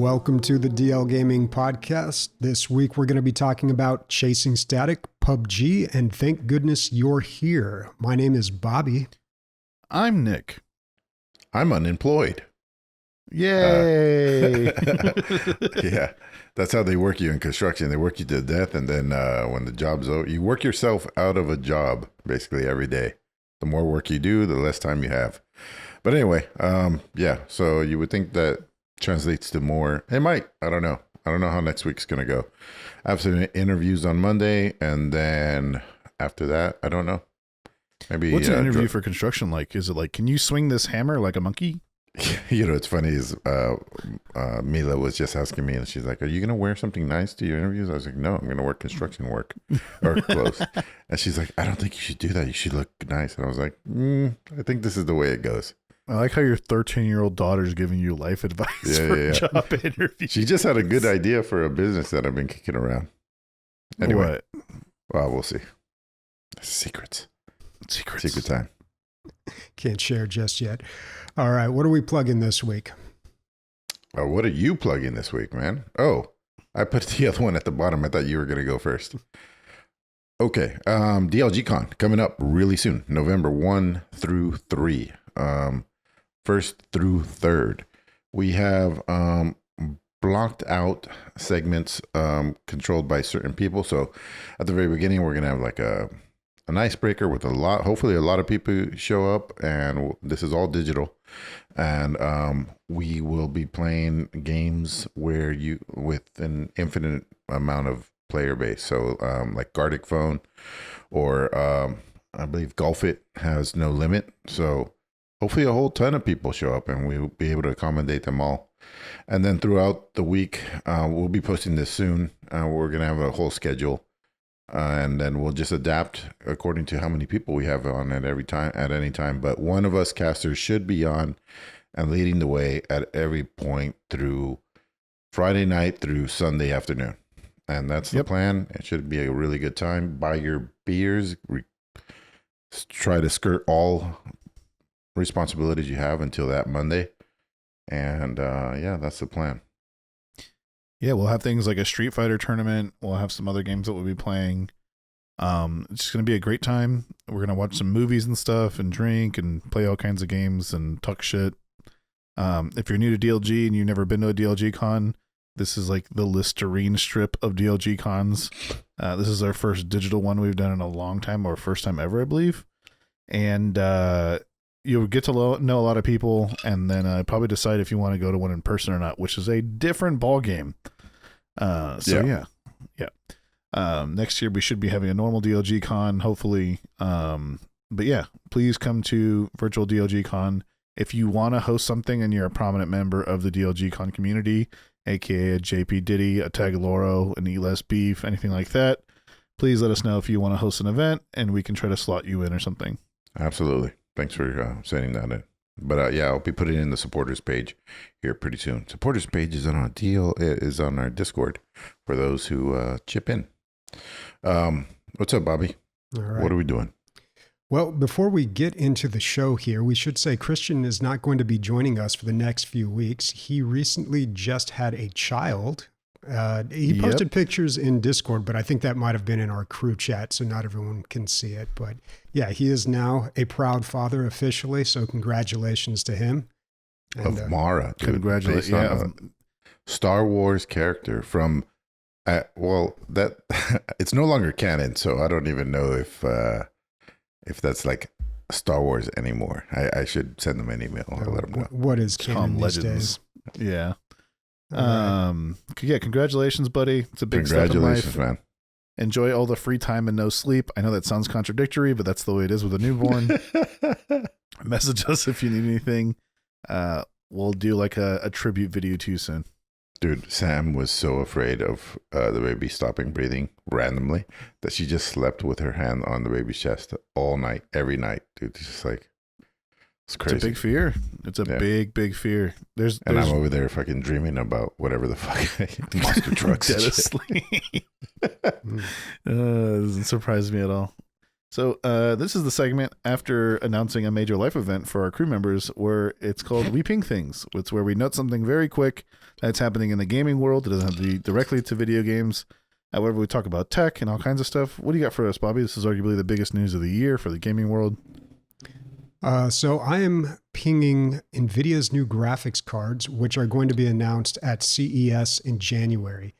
Welcome to the DL Gaming Podcast. This week we're going to be talking about chasing static, PUBG, and thank goodness you're here. My name is Bobby. I'm Nick. I'm unemployed. Yay! Yeah, that's how they work you in construction. They work you to death, and then when the job's over, you work yourself out of a job basically every day. The more work you do, the less time you have. But anyway, yeah, so you would think that translates to more. It might. I don't know. I don't know how next week's going to go. I have some interviews on Monday, and then after that, I don't know. Maybe. What's an interview for construction like? Is it like, can you swing this hammer like a monkey? You know, it's funny is Mila was just asking me, and she's like, "Are you going to wear something nice to your interviews?" I was like, "No, I'm going to wear construction work or clothes." And she's like, "I don't think you should do that. You should look nice." And I was like, I think this is the way it goes. I like how your 13-year-old daughter's giving you life advice for job interviews. She just had a good idea for a business that I've been kicking around. Anyway, well, we'll see. Secret time. Can't share just yet. All right, what are we plugging this week? What are you plugging this week, man? Oh, I put the other one at the bottom. I thought you were going to go first. Okay, DLG Con coming up really soon, November 1 through 3. 1st through 3rd. We have blocked out segments controlled by certain people. So at the very beginning, we're going to have like an icebreaker with hopefully a lot of people show up, and this is all digital. And we will be playing games where with an infinite amount of player base. So like Gartic Phone or I believe Golf It has no limit. So hopefully a whole ton of people show up, and we'll be able to accommodate them all. And then throughout the week, we'll be posting this soon. We're going to have a whole schedule, and then we'll just adapt according to how many people we have on at any time. But one of us casters should be on and leading the way at every point through Friday night through Sunday afternoon. And that's the plan. It should be a really good time. Buy your beers. Try to skirt all responsibilities you have until that Monday, and yeah, that's the plan. Yeah, we'll have things like a Street Fighter tournament. We'll have some other games that we'll be playing. It's going to be a great time. We're going to watch some movies and stuff and drink and play all kinds of games and talk shit. If you're new to DLG and you've never been to a DLG con, this is like the Listerine strip of DLG cons. This is our first digital one we've done in a long time, or first time ever, I believe. And you'll get to know a lot of people, and then probably decide if you want to go to one in person or not, which is a different ball game. Yeah. Next year we should be having a normal DLG con, hopefully. But yeah, please come to virtual DLG con. If you want to host something and you're a prominent member of the DLG con community, aka a JP Diddy, a Tagaloro, an Eat Less Beef, anything like that, please let us know if you want to host an event, and we can try to slot you in or something. Absolutely. Thanks for sending that in. But yeah, I'll be putting in the supporters page here pretty soon. Supporters page is on our Discord for those who chip in. What's up, Bobby? All right. What are we doing? Well, before we get into the show here, we should say Christian is not going to be joining us for the next few weeks. He recently just had a child. He posted pictures in Discord, but I think that might have been in our crew chat, so not everyone can see it. But yeah, he is now a proud father officially, so congratulations to him. And, of Mara. Dude, congratulations. Yeah. Star Wars character from, that it's no longer canon, so I don't even know if that's like Star Wars anymore. I should send them an email. I'll let them know. What is canon these days? Yeah. Yeah, congratulations, buddy. It's a big step in life. Congratulations, man. Enjoy all the free time and no sleep. I know that sounds contradictory, but that's the way it is with a newborn. Message us if you need anything. We'll do like a tribute video to you soon. Dude, Sam was so afraid of the baby stopping breathing randomly that she just slept with her hand on the baby's chest all night, every night. Dude, it's just like, it's crazy. It's a big fear. It's a big fear. There's I'm over there fucking dreaming about whatever the fuck monster trucks. Dead asleep. Doesn't surprise me at all. So this is the segment after announcing a major life event for our crew members where it's called We Ping Things. It's where we note something very quick that's happening in the gaming world. It doesn't have to be directly to video games. However, we talk about tech and all kinds of stuff. What do you got for us, Bobby? This is arguably the biggest news of the year for the gaming world. So I am pinging NVIDIA's new graphics cards, which are going to be announced at CES in January.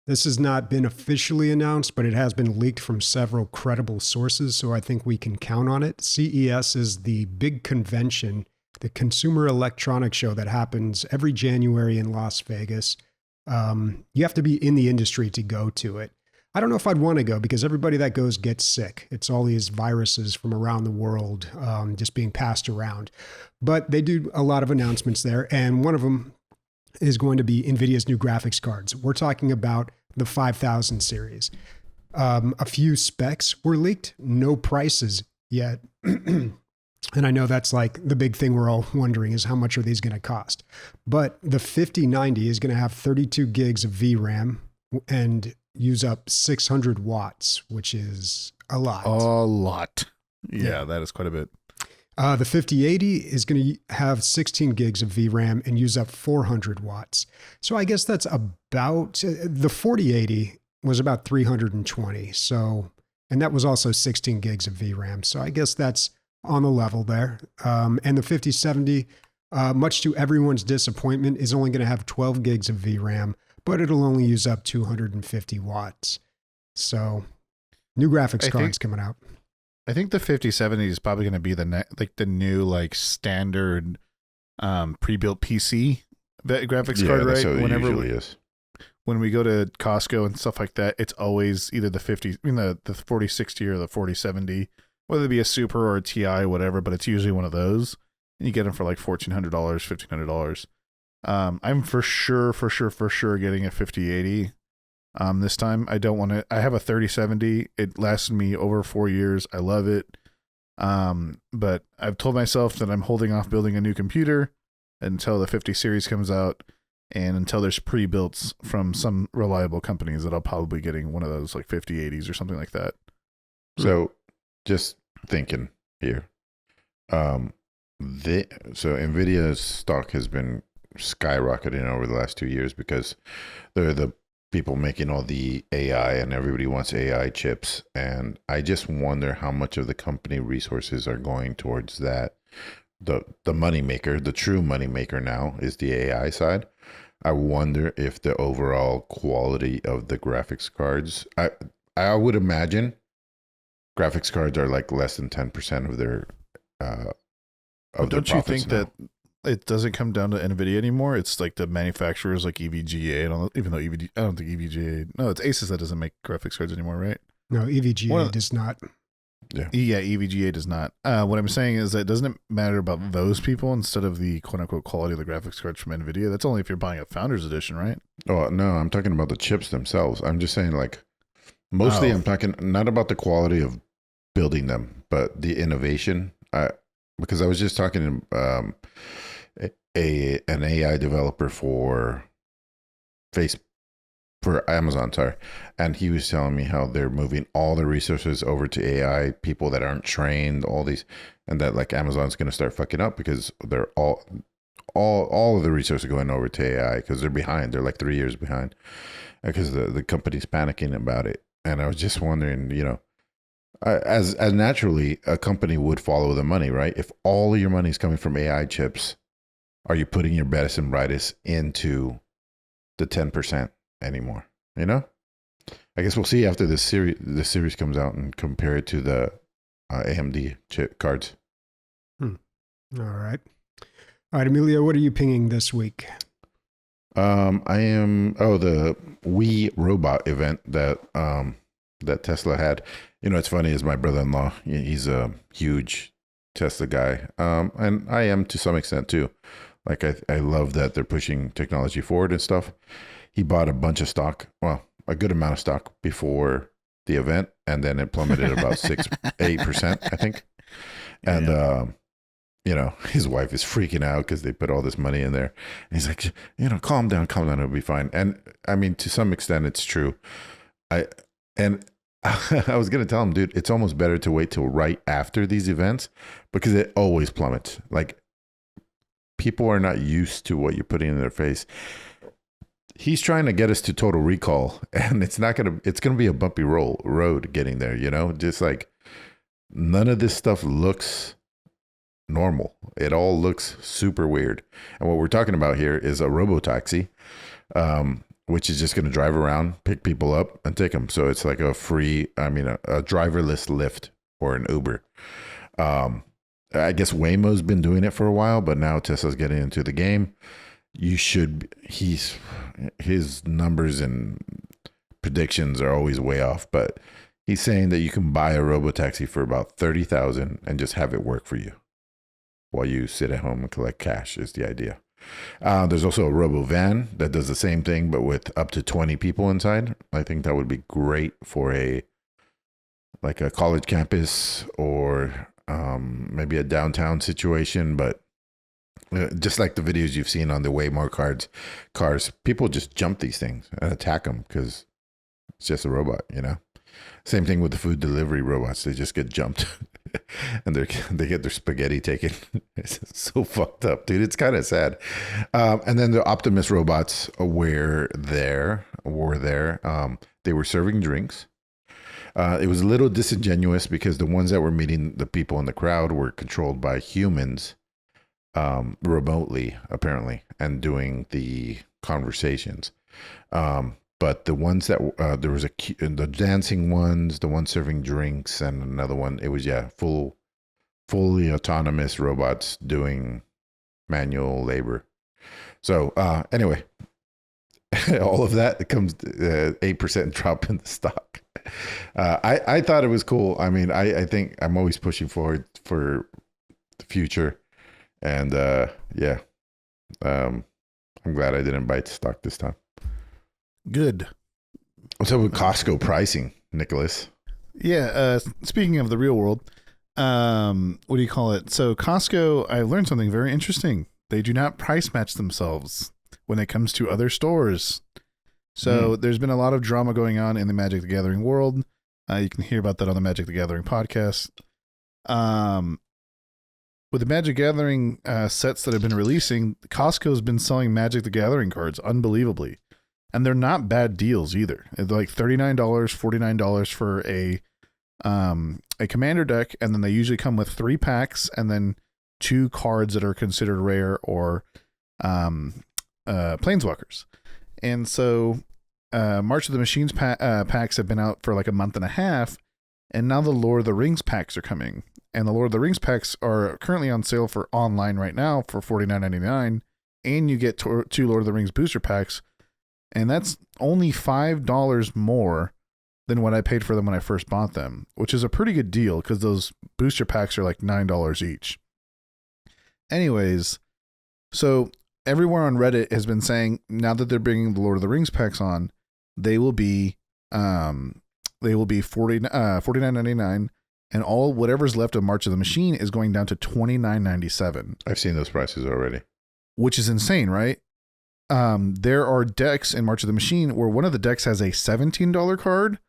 This has not been officially announced, but it has been leaked from several credible sources, so I think we can count on it. CES is the big convention, the Consumer Electronics Show that happens every January in Las Vegas. You have to be in the industry to go to it. I don't know if I'd want to go because everybody that goes gets sick. It's all these viruses from around the world just being passed around. But they do a lot of announcements there, and one of them is going to be NVIDIA's new graphics cards. We're talking about the 5000 series. A few specs were leaked, no prices yet. And I know that's like the big thing we're all wondering is how much are these going to cost? But the 5090 is going to have 32 gigs of VRAM and use up 600 watts, which is a lot. A lot. Yeah, that is quite a bit. The 5080 is going to have 16 gigs of VRAM and use up 400 watts. So I guess that's about, the 4080 was about 320. So, and that was also 16 gigs of VRAM. So I guess that's on the level there. And the 5070, much to everyone's disappointment, is only going to have 12 gigs of VRAM, but it'll only use up 250 watts. So new graphics cards coming out. I think the 5070 is probably going to be the new standard pre-built PC graphics card, right? That's how it usually is. When we go to Costco and stuff like that, it's always either the 4060 or the 4070, whether it be a Super or a TI, whatever. But it's usually one of those, and you get them for like $1,400, $1,500. I'm for sure getting a 5080. This time I don't want to. I have a 3070. It lasted me over 4 years. I love it. But I've told myself that I'm holding off building a new computer until the 50 series comes out, and until there's pre-builts from some reliable companies that I'll probably be getting one of those like 5080s or something like that. So, just thinking here, so NVIDIA's stock has been skyrocketing over the last 2 years because they're the people making all the AI and everybody wants AI chips. And I just wonder how much of the company resources are going towards that. The money maker, the true money maker now is the AI side. I wonder if the overall quality of the graphics cards, I would imagine graphics cards are like less than 10% of their Don't you think now. that it doesn't come down to NVIDIA anymore? It's like the manufacturers like EVGA and all, even though I don't think EVGA, no, it's Asus that doesn't make graphics cards anymore, right? No, EVGA does not. Yeah, EVGA does not. What I'm saying is that doesn't it matter about those people instead of the quote unquote quality of the graphics cards from NVIDIA? That's only if you're buying a Founders Edition, right? Oh, no, I'm talking about the chips themselves. I'm just saying mostly I'm talking not about the quality of building them, but the innovation. Because I was just talking to an AI developer for Amazon, and he was telling me how they're moving all the resources over to AI, people that aren't trained, all these, and that like Amazon's going to start fucking up because they're all of the resources are going over to AI because they're behind. They're like 3 years behind because the company's panicking about it. And I was just wondering, as naturally a company would follow the money, right? If all of your money is coming from AI chips, are you putting your best and brightest into the 10% anymore? I guess we'll see after this series comes out and compare it to the AMD chip cards. All right, Emilio, what are you pinging this week? I am the Wii robot event that Tesla had. It's funny is my brother-in-law, he's a huge Tesla guy. And I am to some extent too. Like I love that they're pushing technology forward and stuff. He bought a bunch of stock, a good amount of stock before the event, and then it plummeted about 8%, I think. And his wife is freaking out because they put all this money in there. And he's like, calm down, it'll be fine. And I mean, to some extent, it's true. I was going to tell him, dude, it's almost better to wait till right after these events because it always plummets. Like, people are not used to what you're putting in their face. He's trying to get us to Total Recall, and it's going to be a bumpy road getting there, you know? Just like none of this stuff looks normal. It all looks super weird. And what we're talking about here is a robotaxi, which is just going to drive around, pick people up, and take them. So it's like a driverless Lyft or an Uber. I guess Waymo's been doing it for a while, but now Tesla's getting into the game. His numbers and predictions are always way off, but he's saying that you can buy a robotaxi for about $30,000 and just have it work for you while you sit at home and collect cash is the idea. There's also a robo van that does the same thing, but with up to 20 people inside. I think that would be great for a college campus or maybe a downtown situation, but just like the videos you've seen on the Waymo cars, people just jump these things and attack them because it's just a robot, you know? Same thing with the food delivery robots. They just get jumped and they get their spaghetti taken. It's so fucked up, dude. It's kind of sad. And then the Optimus robots were there. They were serving drinks. It was a little disingenuous because the ones that were meeting the people in the crowd were controlled by humans remotely, apparently, and doing the conversations. But the ones that there was the dancing ones, the one serving drinks, and another one. It was fully autonomous robots doing manual labor. So anyway, all of that comes 8% drop in the stock. I thought it was cool. I mean, I think I'm always pushing forward for the future, and I'm glad I didn't buy stock this time. Good. What's up with Costco pricing, Nicholas? Yeah. Speaking of the real world, what do you call it? So Costco, I learned something very interesting. They do not price match themselves when it comes to other stores. So there's been a lot of drama going on in the Magic the Gathering world. You can hear about that on the Magic the Gathering podcast. With the Magic Gathering sets that have been releasing, Costco's been selling Magic the Gathering cards unbelievably. And they're not bad deals either. They're like $39, $49 for a commander deck, and then they usually come with 3 packs and then 2 cards that are considered rare or planeswalkers. And so March of the Machines packs have been out for like a month and a half, and now the Lord of the Rings packs are coming. And the Lord of the Rings packs are currently on sale for online right now for $49.99, and you get 2 Lord of the Rings booster packs. And that's only $5 more than what I paid for them when I first bought them, which is a pretty good deal because those booster packs are like $9 each. Anyways, so everywhere on Reddit has been saying now that they're bringing the Lord of the Rings packs on, they will be $49.99, and whatever's left of March of the Machine is going down to $29.97. I've seen those prices already, which is insane, right? There are decks in March of the Machine where one of the decks has a $17 card,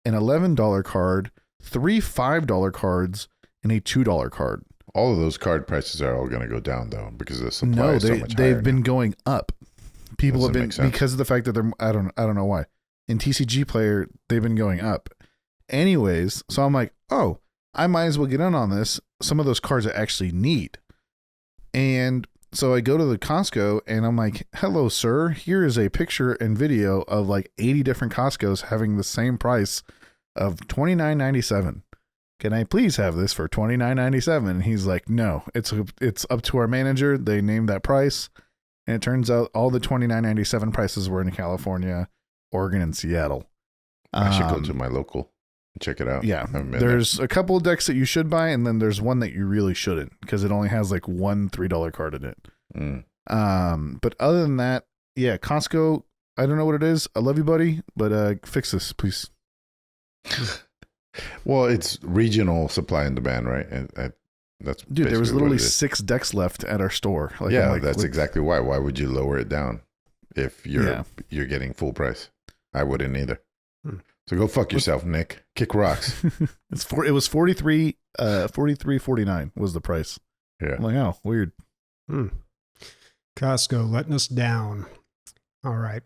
an $11 card, 3 $5 cards, and a $2 card. All of those card prices are all going to go down though because the supply is so much higher. They've been going up. People have been, because of the fact that they're, I don't know why. In TCG Player, they've been going up. Anyways, so I'm like, oh, I might as well get in on this. Some of those cards I actually need. And so I go to the Costco and I'm like, hello, sir. Here is a picture and video of like 80 different Costcos having the same price of $29.97. Can I please have this for $29.97? And he's like, no, it's up to our manager. They named that price. And it turns out all the $29.97 prices were in California, Oregon, and Seattle. I should go to my local and check it out. Yeah. There's a couple of decks that you should buy, and then there's one that you really shouldn't because it only has like one $3 card in it. But other than that, yeah, Costco, I don't know what it is. I love you, buddy, but fix this, please. Well, it's regional supply and demand, right? And that's dude. There was literally 6 decks left at our store. Like, yeah, like, that's exactly why. Why would you lower it down if you're getting full price? I wouldn't either. So go fuck yourself, Nick. Kick rocks. It was 43.49 was the price. Yeah. I'm like, oh, weird. Costco letting us down. All right.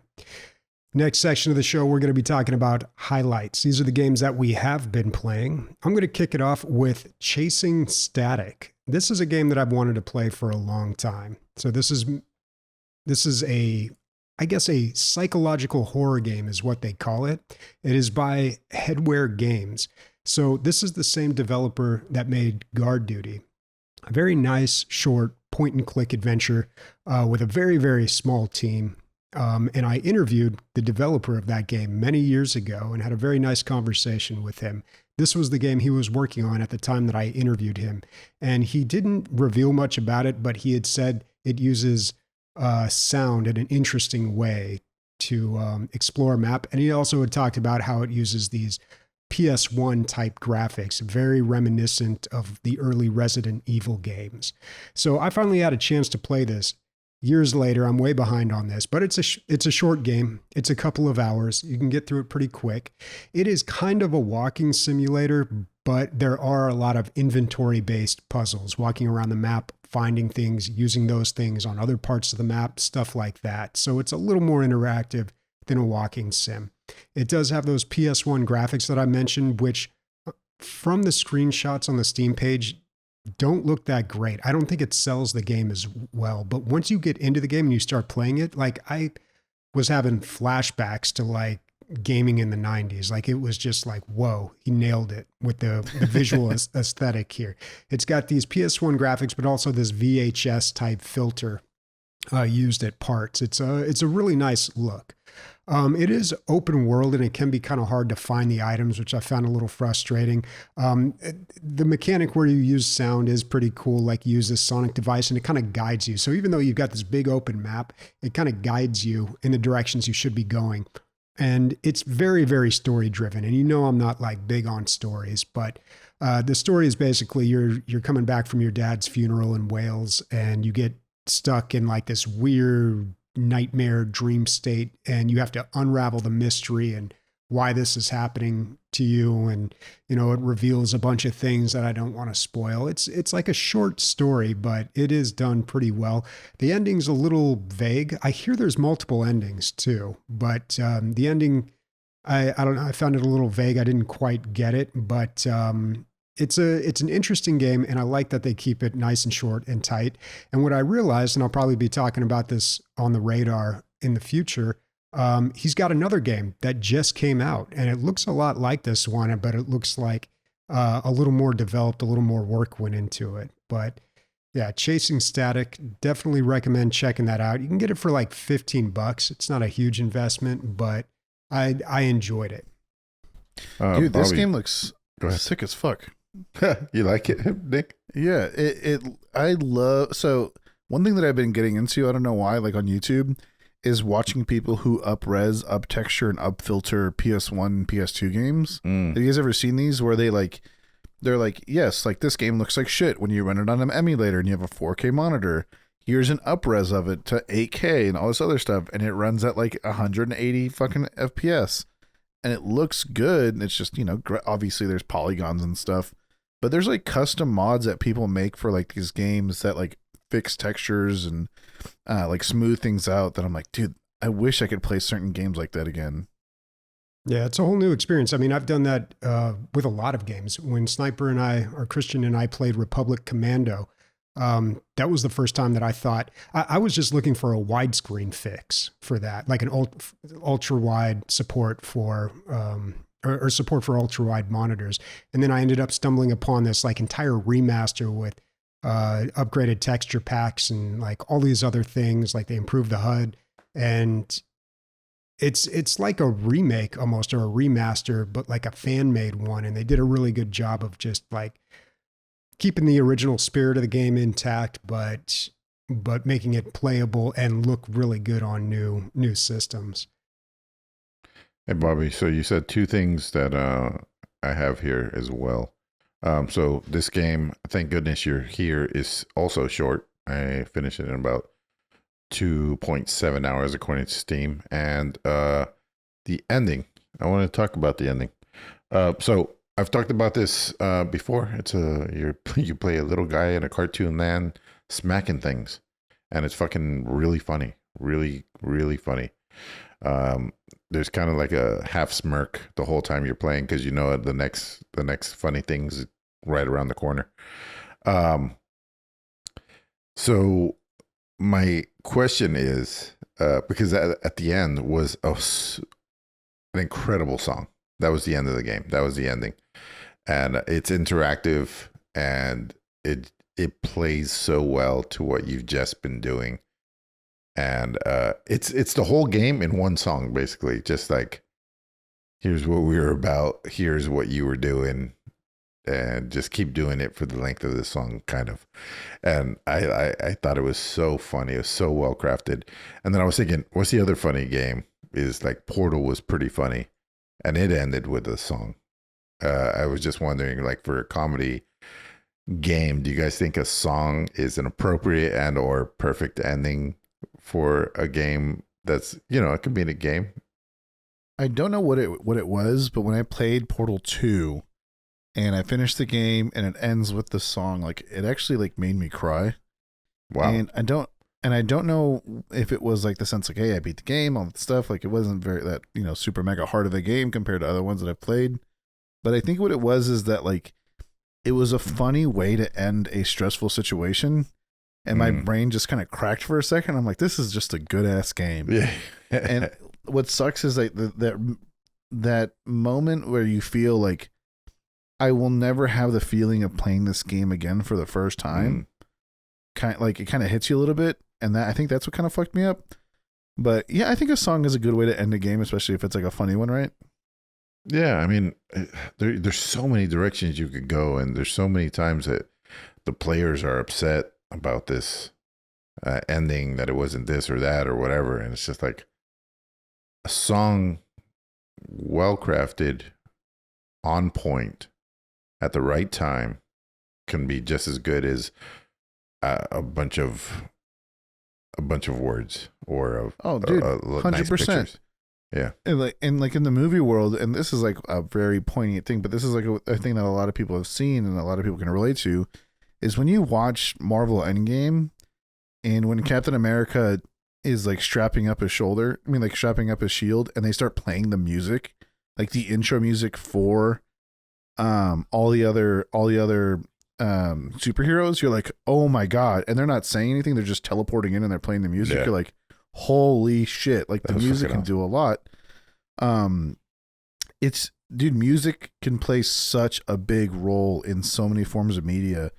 Next section of the show, we're going to be talking about highlights. These are the games that we have been playing. I'm going to kick it off with Chasing Static. This is a game that I've wanted to play for a long time. So this is a psychological horror game is what they call it. It is by Headwear Games. So this is the same developer that made Guard Duty. A very nice, short, point-and-click adventure with a very, very small team. And I interviewed the developer of that game many years ago and had a very nice conversation with him. This was the game he was working on at the time that I interviewed him. And he didn't reveal much about it, but he had said it uses sound in an interesting way to explore a map. And he also had talked about how it uses these PS1 type graphics, very reminiscent of the early Resident Evil games. So I finally had a chance to play this. Years later, I'm way behind on this, but it's a short game. It's a couple of hours. You can get through it pretty quick. It is kind of a walking simulator, but there are a lot of inventory-based puzzles, walking around the map, finding things, using those things on other parts of the map, stuff like that. So it's a little more interactive than a walking sim. It does have those PS1 graphics that I mentioned, which from the screenshots on the Steam page, don't look that great. I don't think it sells the game as well. But once you get into the game and you start playing it, like I was having flashbacks to like gaming in the 90s. Like it was just like, whoa, he nailed it with the visual aesthetic here. It's got these PS1 graphics, but also this VHS type filter used at parts. It's a really nice look. It is open world and it can be kind of hard to find the items, which I found a little frustrating. The mechanic where you use sound is pretty cool. Like you use this sonic device and it kind of guides you. So even though you've got this big open map, it kind of guides you in the directions you should be going. And it's very, very story driven. And you know, I'm not like big on stories, but the story is basically you're coming back from your dad's funeral in Wales and you get stuck in like this weird nightmare dream state and you have to unravel the mystery and why this is happening to you. And, you know, it reveals a bunch of things that I don't want to spoil. It's like a short story, but it is done pretty well. The ending's a little vague. I hear there's multiple endings too, but the ending, I don't know. I found it a little vague. I didn't quite get it, but it's an interesting game, and I like that they keep it nice and short and tight. And what I realized, and I'll probably be talking about this on the radar in the future, he's got another game that just came out, and it looks a lot like this one, but it looks like a little more developed, a little more work went into it. But yeah, Chasing Static, definitely recommend checking that out. You can get it for like $15. It's not a huge investment, but I enjoyed it. Dude, this game looks sick as fuck. You like it, Nick? Yeah, I love. So one thing that I've been getting into, I don't know why, like on YouTube, is watching people who up-res, up-texture, and up-filter PS1 and PS2 games. Have you guys ever seen these where they're like, yes, like this game looks like shit when you run it on an emulator and you have a 4K monitor. Here's an up-res of it to 8K and all this other stuff, and it runs at like 180 fucking FPS. And it looks good. And it's just, you know, obviously there's polygons and stuff, but there's like custom mods that people make for like these games that like fix textures and like smooth things out that I'm like, dude, I wish I could play certain games like that again. Yeah, it's a whole new experience. I mean, I've done that with a lot of games. When Sniper and I, or Christian and I, played Republic Commando, that was the first time that I thought I was just looking for a widescreen fix for that, like an ultra wide support for or support for ultra wide monitors. And then I ended up stumbling upon this like entire remaster with upgraded texture packs and like all these other things. Like they improved the HUD, and it's like a remake almost, or a remaster, but like a fan made one. And they did a really good job of just like keeping the original spirit of the game intact, but making it playable and look really good on new systems. Hey, Bobby, so you said two things that I have here as well. So this game, thank goodness you're here, is also short. I finished it in about 2.7 hours according to Steam. And the ending, I want to talk about the ending. So I've talked about this before. It's you play a little guy in a cartoon land smacking things, and it's fucking really funny, really really funny. There's kind of like a half smirk the whole time you're playing because you know the next funny thing's right around the corner. So my question is, because at the end was an incredible song. That was the end of the game. That was the ending, and it's interactive and it plays so well to what you've just been doing. And it's the whole game in one song, basically. Just like, here's what we were about, here's what you were doing, and just keep doing it for the length of the song, kind of. And I thought it was so funny. It was so well crafted. And then I was thinking, what's the other funny game? Is like Portal was pretty funny, and it ended with a song. I was just wondering, like, for a comedy game, do you guys think a song is an appropriate and or perfect ending for a game that's, you know, a comedic game? I don't know what it was, but when I played Portal 2 and I finished the game and it ends with the song, like, it actually like made me cry. Wow. And I don't know if it was like the sense like, hey, I beat the game, all that stuff. Like, it wasn't very that, you know, super mega hard of a game compared to other ones that I've played. But I think what it was is that, like, it was a funny way to end a stressful situation. And my brain just kind of cracked for a second. I'm like, this is just a good ass game. Yeah. And what sucks is like that moment where you feel like, I will never have the feeling of playing this game again for the first time. Kind of, like, it kind of hits you a little bit. And that, I think that's what kind of fucked me up. But yeah, I think a song is a good way to end a game, especially if it's like a funny one, right? Yeah, I mean, there's so many directions you could go, and there's so many times that the players are upset about this ending, that it wasn't this or that or whatever. And it's just like a song, well crafted, on point, at the right time, can be just as good as a bunch of words or of 100%. Yeah. And like in the movie world, and this is like a very poignant thing, but this is like a thing that a lot of people have seen and a lot of people can relate to, is when you watch Marvel Endgame and when Captain America is like strapping up his shield, and they start playing the music, like the intro music for all the other superheroes, you're like, oh my God. And they're not saying anything, they're just teleporting in and they're playing the music. Yeah. You're like, holy shit, like the music can do a lot. Dude, music can play such a big role in so many forms of media.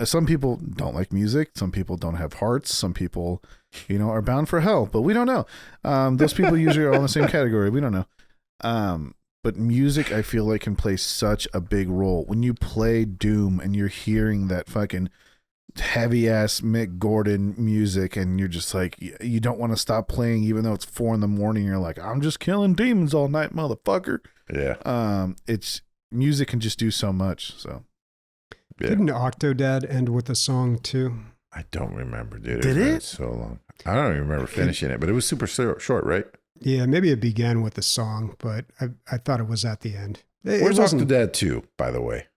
Some people don't like music, some people don't have hearts, some people, you know, are bound for hell, but we don't know. Those people usually are all in the same category. We don't know. But music, I feel like, can play such a big role. When you play Doom and you're hearing that fucking heavy ass Mick Gordon music, and you're just like, you don't want to stop playing even though it's 4 a.m. You're like, I'm just killing demons all night, motherfucker. Yeah. It's music can just do so much. So yeah. Didn't Octodad end with a song too? I don't remember, dude. Did it? So long. I don't even remember finishing it, but it was super short, right? Yeah, maybe it began with a song, but I thought it was at the end. Where's Octodad 2, by the way?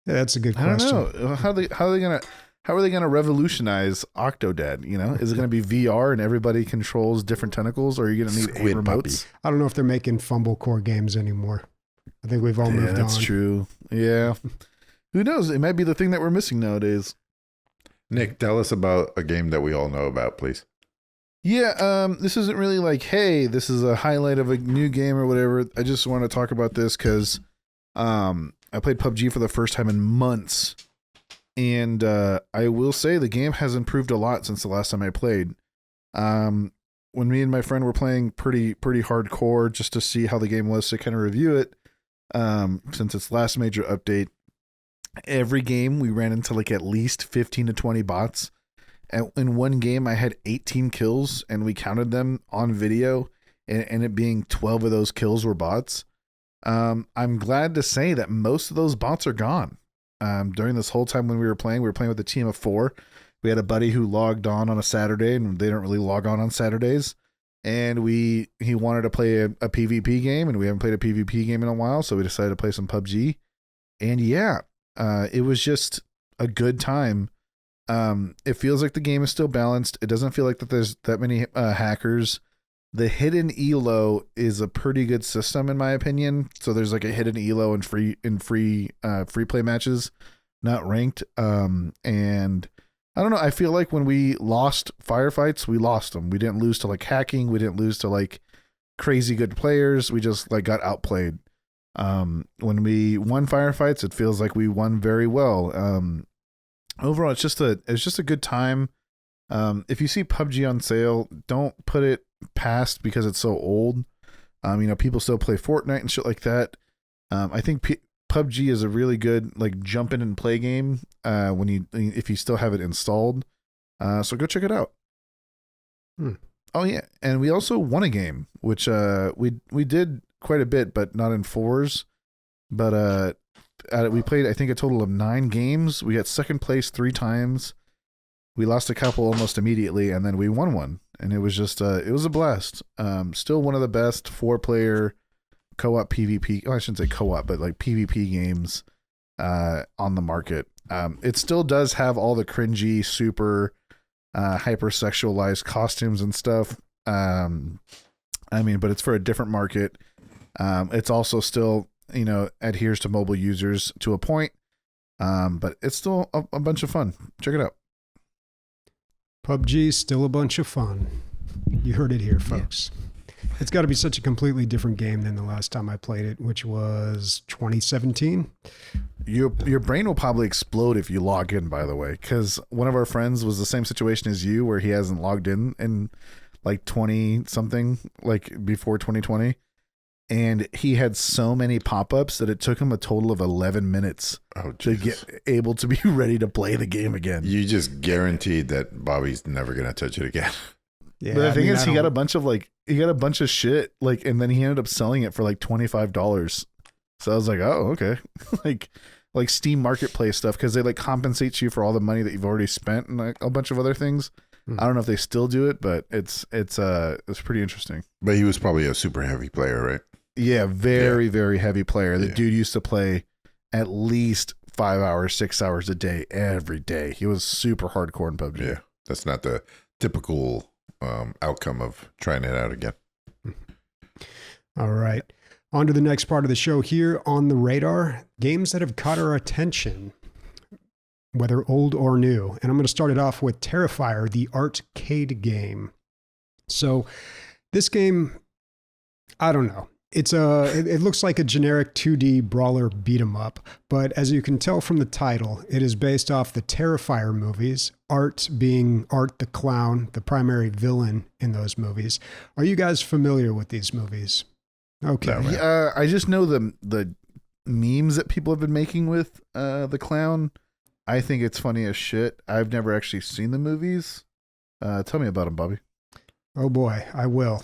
Yeah, that's a good question. I don't know. How are they gonna revolutionize Octodad? You know, is it gonna be VR and everybody controls different tentacles, or are you gonna need 8 remotes? Puppy. I don't know if they're making fumble core games anymore. I think we've all moved on. That's true. Yeah. Who knows? It might be the thing that we're missing nowadays. Nick, tell us about a game that we all know about, please. Yeah, this isn't really like, hey, this is a highlight of a new game or whatever. I just want to talk about this because I played PUBG for the first time in months. And I will say the game has improved a lot since the last time I played. When me and my friend were playing pretty hardcore just to see how the game was, to kind of review it, since its last major update, every game we ran into like at least 15 to 20 bots. And in one game, I had 18 kills, and we counted them on video, and it being 12 of those kills were bots. I'm glad to say that most of those bots are gone. During this whole time when we were playing with a team of 4. We had a buddy who logged on a Saturday, and they don't really log on Saturdays. and he wanted to play a PvP game, and we haven't played a PvP game in a while, so we decided to play some PUBG. And yeah, it was just a good time. It feels like the game is still balanced. It doesn't feel like that there's that many hackers. The hidden elo is a pretty good system in my opinion. So there's like a hidden elo in free play matches, not ranked. And I don't know. I feel like when we lost firefights, we lost them. We didn't lose to like hacking. We didn't lose to like crazy good players. We just like got outplayed. When we won firefights, it feels like we won very well. Overall, it's just a good time. If you see PUBG on sale, don't put it past because it's so old. People still play Fortnite and shit like that. I think PUBG is a really good like jump in and play game. If you still have it installed, so go check it out. Oh yeah, and we also won a game, which we did quite a bit, but not in fours. But we played I think a total of 9 games. We got second place 3 times. We lost a couple almost immediately, and then we won one, and it was just it was a blast. Still one of the best 4-player co-op PvP. Well, I shouldn't say co-op, but like PvP games on the market. It still does have all the cringy, super hypersexualized costumes and stuff. But it's for a different market. It's also still adheres to mobile users to a point, but it's still a bunch of fun. Check it out. PUBG still a bunch of fun. You heard it here, folks. Yeah. It's got to be such a completely different game than the last time I played it, which was 2017. Your brain will probably explode if you log in, by the way, because one of our friends was the same situation as you, where he hasn't logged in like 20 something, like before 2020. And he had so many pop-ups that it took him a total of 11 minutes to get able to be ready to play the game again. You just guaranteed that Bobby's never going to touch it again. Yeah, but the thing is, he got a bunch of shit, like, and then he ended up selling it for like $25. So I was like, oh, okay. like Steam Marketplace stuff, because they like compensate you for all the money that you've already spent and like a bunch of other things. I don't know if they still do it, but it's pretty interesting. But he was probably a super heavy player, right? Yeah, very heavy player. The dude used to play at least 5 hours, 6 hours a day, every day. He was super hardcore in PUBG. Yeah, that's not the typical outcome of trying it out again. All right. On to the next part of the show here on the radar. Games that have caught our attention, whether old or new. And I'm going to start it off with Terrifier, the ARTcade game. So this game, I don't know. It looks like a generic 2D brawler beat 'em up, but as you can tell from the title, it is based off the Terrifier movies, Art being Art the Clown, the primary villain in those movies. Are you guys familiar with these movies? Okay. I just know the memes that people have been making with the clown. I think it's funny as shit. I've never actually seen the movies. Tell me about them, Bobby. Oh boy, I will.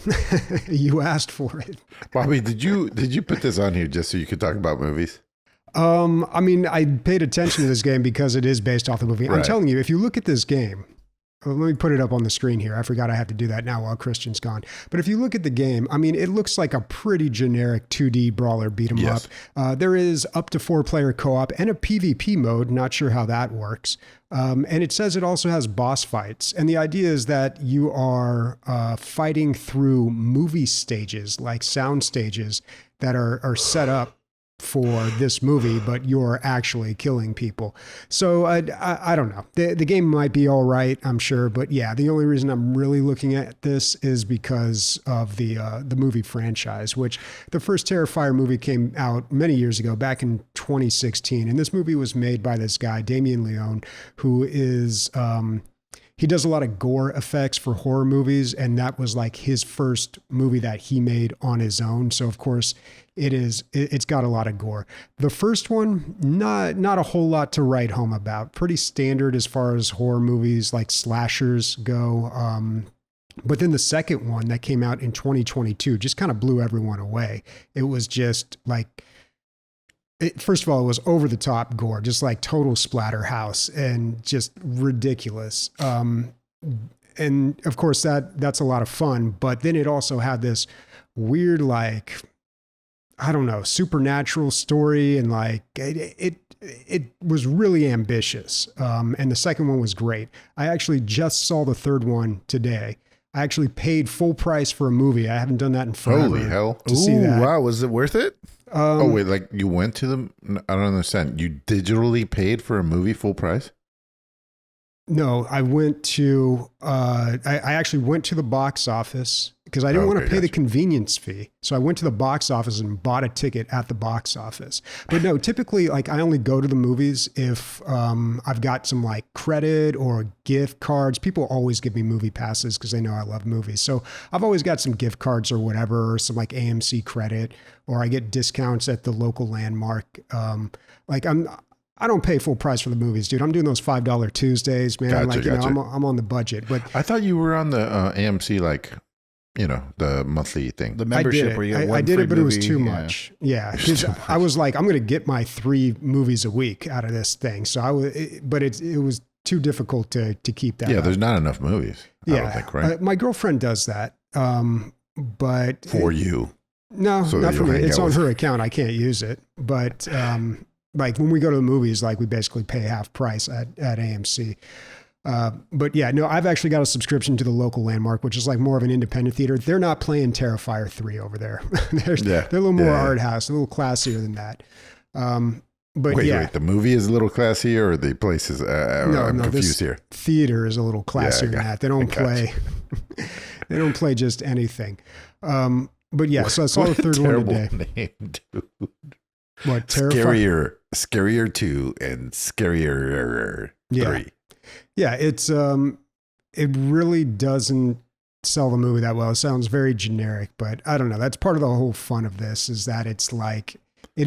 You asked for it. Bobby, did you put this on here just so you could talk about movies? I paid attention to this game because it is based off the movie. Right. I'm telling you, if you look at this game, let me put it up on the screen here. I forgot I have to do that now while Christian's gone. But if you look at the game, it looks like a pretty generic 2D brawler beat 'em up. There is up to 4-player co-op and a PvP mode. Not sure how that works. And it says it also has boss fights. And the idea is that you are fighting through movie stages, like sound stages that are set up for this movie, but you're actually killing people. So I don't know. The game might be all right, I'm sure, but yeah, the only reason I'm really looking at this is because of the movie franchise, which the first Terrifier movie came out many years ago, back in 2016, and this movie was made by this guy Damien Leone, who is he does a lot of gore effects for horror movies, and that was like his first movie that he made on his own. So of course it's got a lot of gore. The first one, not a whole lot to write home about. Pretty standard as far as horror movies like slashers go. But then the second one that came out in 2022 just kind of blew everyone away. It was just like, first of all, it was over the top gore, just like total splatterhouse and just ridiculous. and of course that's a lot of fun, but then it also had this weird, like, I don't know, supernatural story, and like it was really ambitious. And the second one was great. I actually just saw the third one today. I actually paid full price for a movie. I haven't done that in forever. Holy hell. To see that. Wow. Was it worth it? Oh, wait, like you went to them? I don't understand. You digitally paid for a movie full price? No, I went to, I actually went to the box office because I didn't want to pay the convenience fee. So I went to the box office and bought a ticket at the box office. But no, typically, like, I only go to the movies if I've got some like credit or gift cards. People always give me movie passes because they know I love movies. So I've always got some gift cards or whatever, or some like AMC credit, or I get discounts at the local landmark. I don't pay full price for the movies, dude. I'm doing those $5 Tuesdays, man. Gotcha. I'm on the budget. But I thought you were on the AMC, like, the monthly thing. The membership where you get one I did free it, but it was movie. too much. Yeah, because I was like, I'm going to get my 3 movies a week out of this thing. So it was too difficult to keep that. Yeah, up. there's not enough movies. I don't think, right? My girlfriend does that, but For you. No, So not that for you'll me. hang It's out on with her account. I can't use it, but. Like when we go to the movies, like we basically pay half price at AMC. But yeah, no, I've actually got a subscription to the local landmark, which is like more of an independent theater. They're not playing Terrifier 3 over there. They're a little more art house, a little classier than that. But wait, the movie is a little classier, or the place is, I'm confused here. Theater is a little classier than that. They don't play, they don't play just anything. But yeah, so I saw the third one today. Name, dude. What, Terrifier? Scarier 2 and Scarier 3. Yeah, it's it really doesn't sell the movie that well. It sounds very generic, but I don't know. That's part of the whole fun of this, is that it's like, they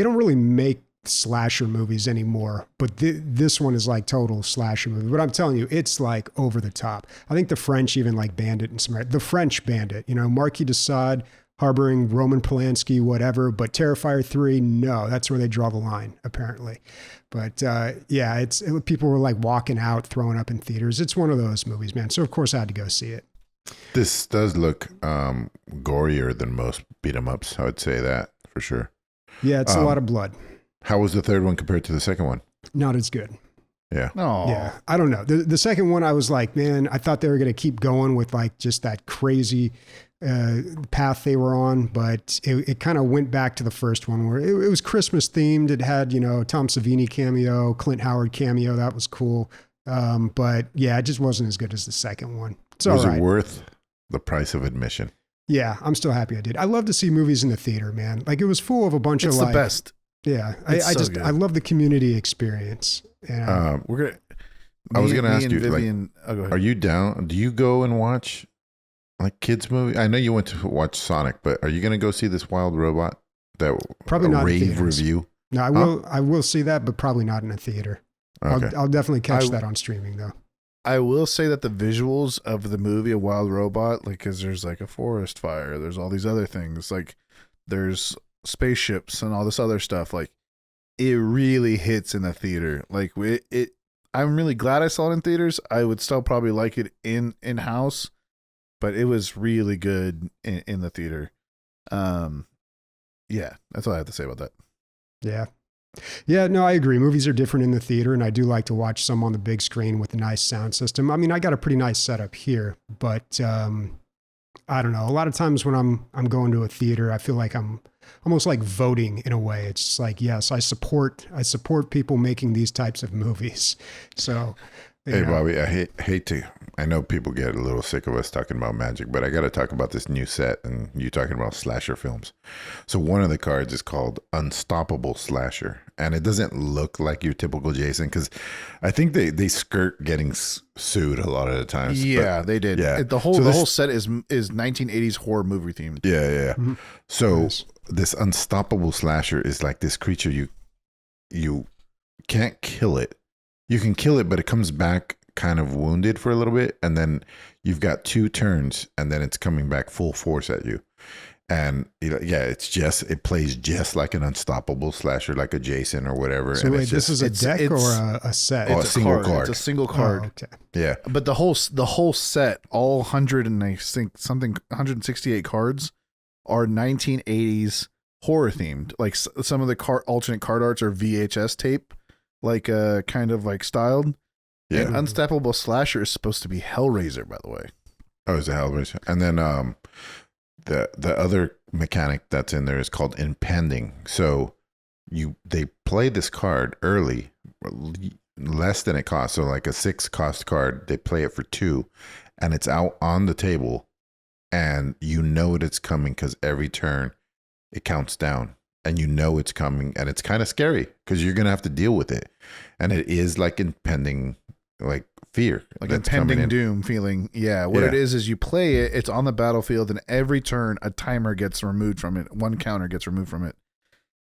don't really make slasher movies anymore, but this one is like total slasher movie. But I'm telling you, it's like over the top. I think the French even like banned it in some, the French banned it, Marquis de Sade, harboring Roman Polanski, whatever, but Terrifier 3, no, that's where they draw the line, apparently. But people were like walking out, throwing up in theaters. It's one of those movies, man. So of course I had to go see it. This does look gorier than most beat 'em ups. I would say that for sure. Yeah, it's a lot of blood. How was the third one compared to the second one? Not as good. Yeah. No. Yeah. I don't know. The second one, I was like, man, I thought they were going to keep going with like just that crazy path they were on, but it kind of went back to the first one where it was Christmas themed. It had, Tom Savini cameo, Clint Howard cameo. That was cool. But yeah, it just wasn't as good as the second one. Was it worth the price of admission? Yeah, I'm still happy I did. I love to see movies in the theater, man. Like, it was full of a bunch of like, it's the best. Yeah. I love the community experience. And I was going to ask you, Vivian, go ahead. Are you down? Do you go and watch like kids movie? I know you went to watch Sonic, but are you going to go see this Wild Robot? That probably not rave review? No, I will see that, but probably not in a theater. Okay. I'll definitely catch that on streaming though. I will say that the visuals of the movie A Wild Robot, like, cause there's like a forest fire, there's all these other things, like there's spaceships and all this other stuff. Like, it really hits in the theater. Like I'm really glad I saw it in theaters. I would still probably like it in house, but it was really good in the theater. Yeah, that's all I have to say about that. Yeah. Yeah, no, I agree. Movies are different in the theater, and I do like to watch some on the big screen with a nice sound system. I mean, I got a pretty nice setup here, but I don't know. A lot of times when I'm going to a theater, I feel like I'm almost like voting in a way. It's just like, yes, I support people making these types of movies. So, hey, Bobby, I hate to. I know people get a little sick of us talking about magic, but I got to talk about this new set and you talking about slasher films. So one of the cards is called Unstoppable Slasher, and it doesn't look like your typical Jason because I think they skirt getting sued a lot of the times. Yeah, they did. Yeah, the whole set is 1980s horror movie themed. Yeah. Mm-hmm. So nice. This Unstoppable Slasher is like this creature you can't kill it. You can kill it, but it comes back kind of wounded for a little bit, and then you've got 2 turns, and then it's coming back full force at you. And yeah, it plays just like an unstoppable slasher, like a Jason or whatever. So and wait, this is a deck or a set? Oh, a single card. It's a single card. Oh, okay. Yeah, but the whole set, all 100 and I think something 168 cards, are 1980s horror themed. Like some of the alternate card arts are VHS tape, like kind of like styled. Yeah, and Unstoppable Slasher is supposed to be Hellraiser, by the way. Oh, is it Hellraiser? And then the other mechanic that's in there is called impending. So they play this card early, less than it costs. So like a 6 cost card, they play it for 2, and it's out on the table, and you know it's coming because every turn it counts down, and you know it's coming, and it's kind of scary because you're gonna have to deal with it, and it is like impending, like fear, like impending doom feeling. Yeah, what it is you play it, it's on the battlefield, and every turn a timer gets removed from it, one counter gets removed from it.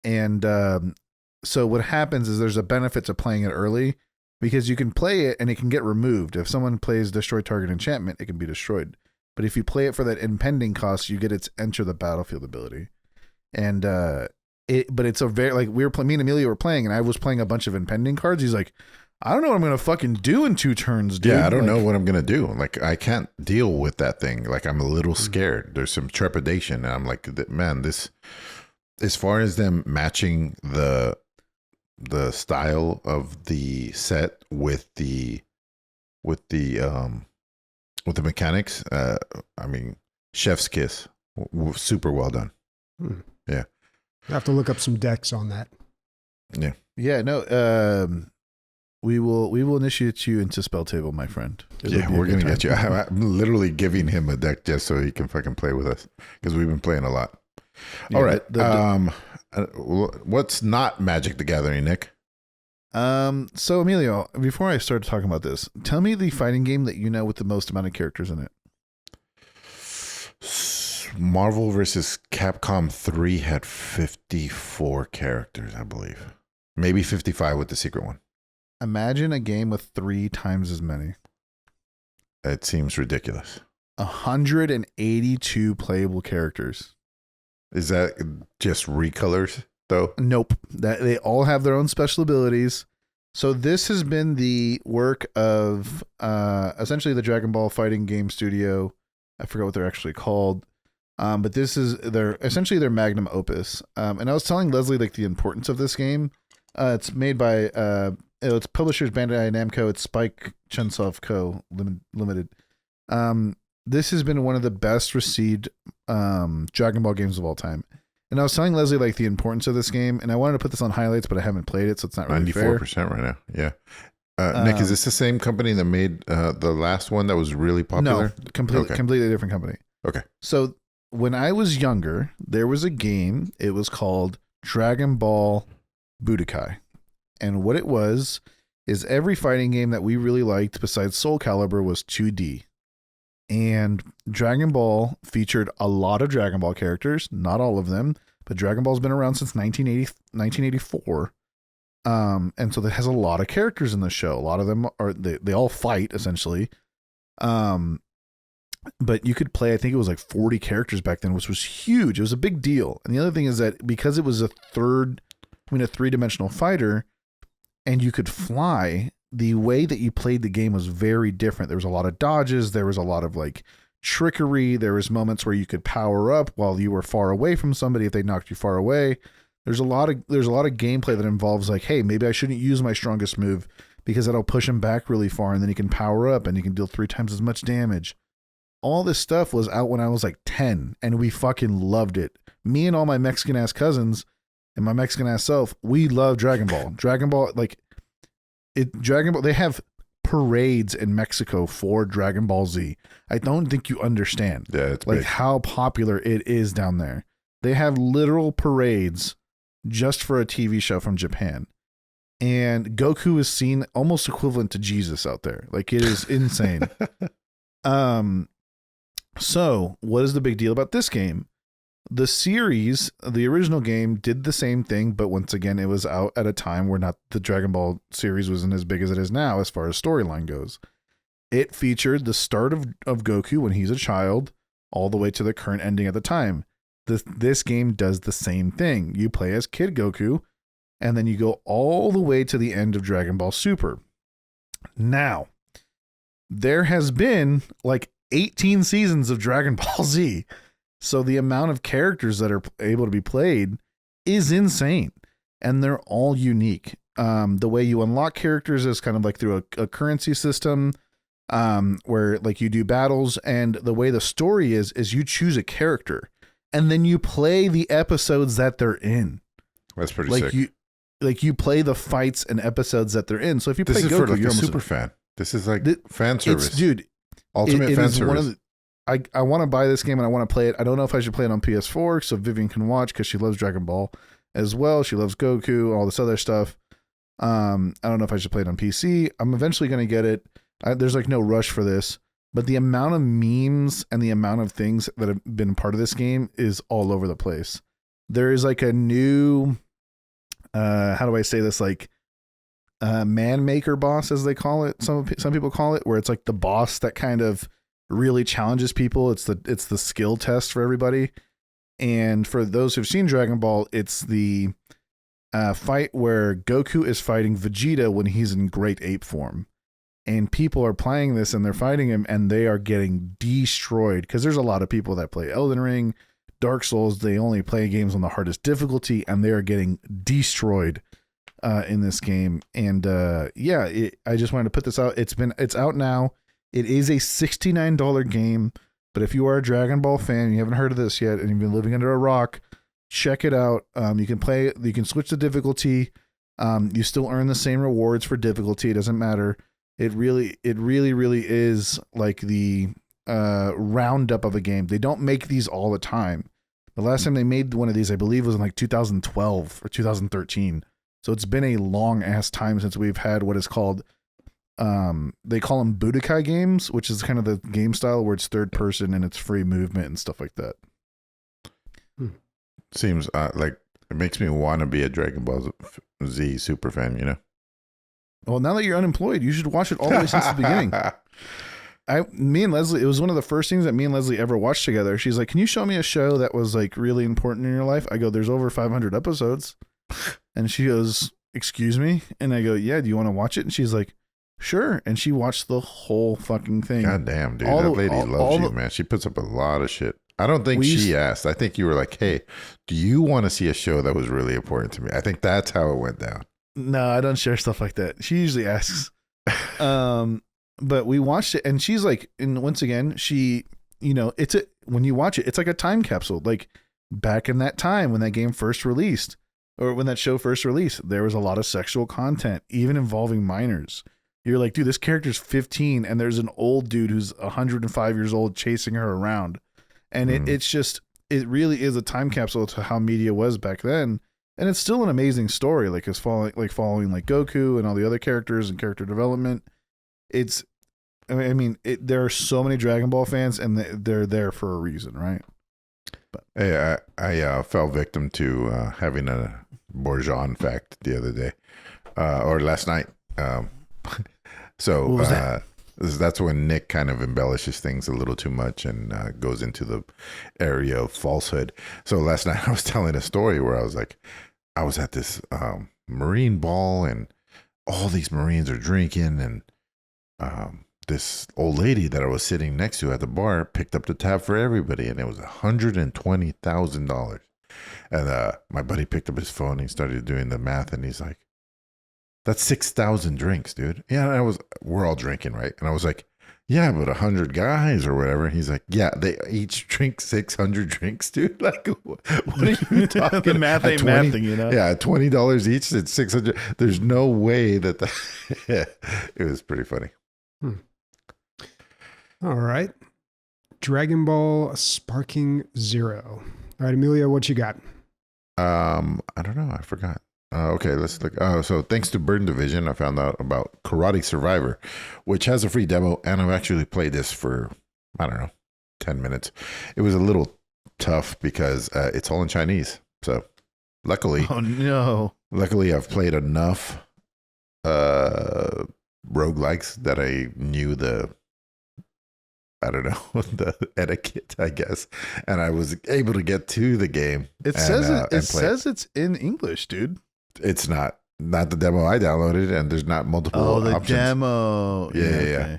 And so what happens is there's a benefit to playing it early, because you can play it and it can get removed. If someone plays destroy target enchantment, it can be destroyed. But if you play it for that impending cost, you get its enter the battlefield ability. And but it's a very, like, me and Emilio were playing, and I was playing a bunch of impending cards. He's like, I don't know what I'm going to fucking do in 2 turns, dude. Yeah, I don't know what I'm going to do. Like, I can't deal with that thing. Like, I'm a little scared. There's some trepidation. And I'm like, man, this, as far as them matching the style of the set with the mechanics, I mean, chef's kiss. Super well done. Yeah. I have to look up some decks on that. Yeah. Yeah, no, we will initiate you into Spell Table, my friend. We're going to get you. I'm literally giving him a deck just so he can fucking play with us, because we've been playing a lot. Yeah, all right. What's not Magic the Gathering, Nick? So Emilio, before I start talking about this, tell me the fighting game that you know with the most amount of characters in it. Marvel vs. Capcom 3 had 54 characters, I believe. Maybe 55 with the secret one. Imagine a game with 3 times as many. It seems ridiculous. 182 playable characters. Is that just recolors, though? Nope. They all have their own special abilities. So this has been the work of essentially the Dragon Ball fighting game studio. I forgot what they're actually called. But this is essentially their magnum opus. And I was telling Leslie like the importance of this game. It's made by its publishers Bandai Namco. It's Spike Chunsoft Co. Limited. This has been one of the best received Dragon Ball games of all time. And I was telling Leslie like the importance of this game, and I wanted to put this on highlights, but I haven't played it, so it's not really 94% right now. Yeah. Nick, is this the same company that made the last one that was really popular? No, completely different company. Okay. So when I was younger, there was a game. It was called Dragon Ball Budokai. And what it was is every fighting game that we really liked besides Soul Calibur was 2D. And Dragon Ball featured a lot of Dragon Ball characters, not all of them, but Dragon Ball's been around since 1984. And so it has a lot of characters in the show. A lot of them they all fight essentially. But you could play, I think it was like 40 characters back then, which was huge. It was a big deal. And the other thing is that because it was a 3-dimensional fighter and you could fly, the way that you played the game was very different. There was a lot of dodges. There was a lot of like trickery. There was moments where you could power up while you were far away from somebody if they knocked you far away. There's a lot of gameplay that involves like, hey, maybe I shouldn't use my strongest move because that'll push him back really far, and then he can power up and he can deal 3 times as much damage. All this stuff was out when I was like 10, and we fucking loved it. Me and all my Mexican ass cousins and my Mexican ass self, we love Dragon Ball. Dragon Ball, they have parades in Mexico for Dragon Ball Z. I don't think you understand. Yeah, it's like big. How popular it is down there. They have literal parades just for a TV show from Japan. And Goku is seen almost equivalent to Jesus out there. Like, it is insane. So what is the big deal about this game? The series, the original game, did the same thing, but once again, it was out at a time where not the Dragon Ball series wasn't as big as it is now as far as storyline goes. It featured the start of Goku when he's a child, all the way to the current ending at the time. This game does the same thing. You play as Kid Goku, and then you go all the way to the end of Dragon Ball Super. Now, there has been like 18 seasons of Dragon Ball Z. So the amount of characters that are able to be played is insane. And they're all unique. The way you unlock characters is kind of like through a currency system, where like you do battles, and the way the story is you choose a character and then you play the episodes that they're in. That's pretty sick. You play the fights and episodes that they're in. So if you play Goku, for like you're a super fan. This is like fan service. Dude, ultimate fan service. I want to buy this game and I want to play it. I don't know if I should play it on PS4 so Vivian can watch, because she loves Dragon Ball as well. She loves Goku, all this other stuff. I don't know if I should play it on PC. I'm eventually going to get it. There's like no rush for this, but the amount of memes and the amount of things that have been part of this game is all over the place. There is like a new, how do I say this? Like, man maker boss, as they call it. Some people call it, where it's like the boss that kind of really challenges people. It's the skill test for everybody. And for those who've seen Dragon Ball, it's the fight where Goku is fighting Vegeta when he's in great ape form. And people are playing this and they're fighting him and they are getting destroyed, because there's a lot of people that play Elden Ring, Dark Souls. They only play games on the hardest difficulty and they are getting destroyed in this game. And I just wanted to put this out. It's out now. It is a $69 game, but if you are a Dragon Ball fan and you haven't heard of this yet and you've been living under a rock, check it out. You can switch the difficulty. You still earn the same rewards for difficulty. It doesn't matter. It really is like the roundup of a game. They don't make these all the time. The last time they made one of these, I believe, was in like 2012 or 2013. So it's been a long ass time since we've had what is called, they call them Budokai games, which is kind of the game style where it's third person and it's free movement and stuff like that. Seems like it makes me want to be a Dragon Ball Z super fan, you know? Well, now that you're unemployed, you should watch it all the way since the beginning. Me and Leslie, it was one of the first things that me and Leslie ever watched together. She's like, "Can you show me a show that was like really important in your life?" I go, "There's over 500 episodes." And she goes, "Excuse me?" And I go, "Yeah, do you want to watch it?" And she's like, "Sure." And she watched the whole fucking thing. God damn, dude. That lady loves you, man. She puts up a lot of shit. I don't think she asked. I think you were like, "Hey, do you want to see a show that was really important to me?" I think that's how it went down. No, I don't share stuff like that. She usually asks. But we watched it and she's like, and once again, she, when you watch it, it's like a time capsule. Like back in that time when that game first released, or when that show first released, there was a lot of sexual content, even involving minors. You're like, dude, this character's 15 and there's an old dude who's 105 years old chasing her around. And it really is a time capsule to how media was back then. And it's still an amazing story. Like it's following like Goku and all the other characters and character development. There are so many Dragon Ball fans and they're there for a reason, right? But hey, I fell victim to having a Bourgeon fact the other day, or last night. So that's when Nick kind of embellishes things a little too much and goes into the area of falsehood. So last night I was telling a story where I was like, I was at this Marine ball and all these Marines are drinking, and this old lady that I was sitting next to at the bar picked up the tab for everybody, and it was $120,000. And my buddy picked up his phone and he started doing the math, and he's like, "That's 6,000 drinks, dude." Yeah, and we're all drinking, right? And I was like, "Yeah, but 100 guys or whatever." And he's like, "Yeah, they each drink 600 drinks, dude." Like, what are you talking? The math ain't mathing, you know? Yeah, $20 each. It's 600. There's no way that it was pretty funny. All right. Dragon Ball Sparking Zero. All right, Emilio, what you got? I don't know. I forgot. Okay, let's look. So thanks to Burn Division, I found out about Karate Survivor, which has a free demo, and I've actually played this for, I don't know, 10 minutes. It was a little tough because it's all in Chinese. So luckily, I've played enough roguelikes that I knew the I don't know, the etiquette, I guess. And I was able to get to the game. It says it's in English, dude. It's not the demo I downloaded, and there's not multiple options. Demo. Yeah.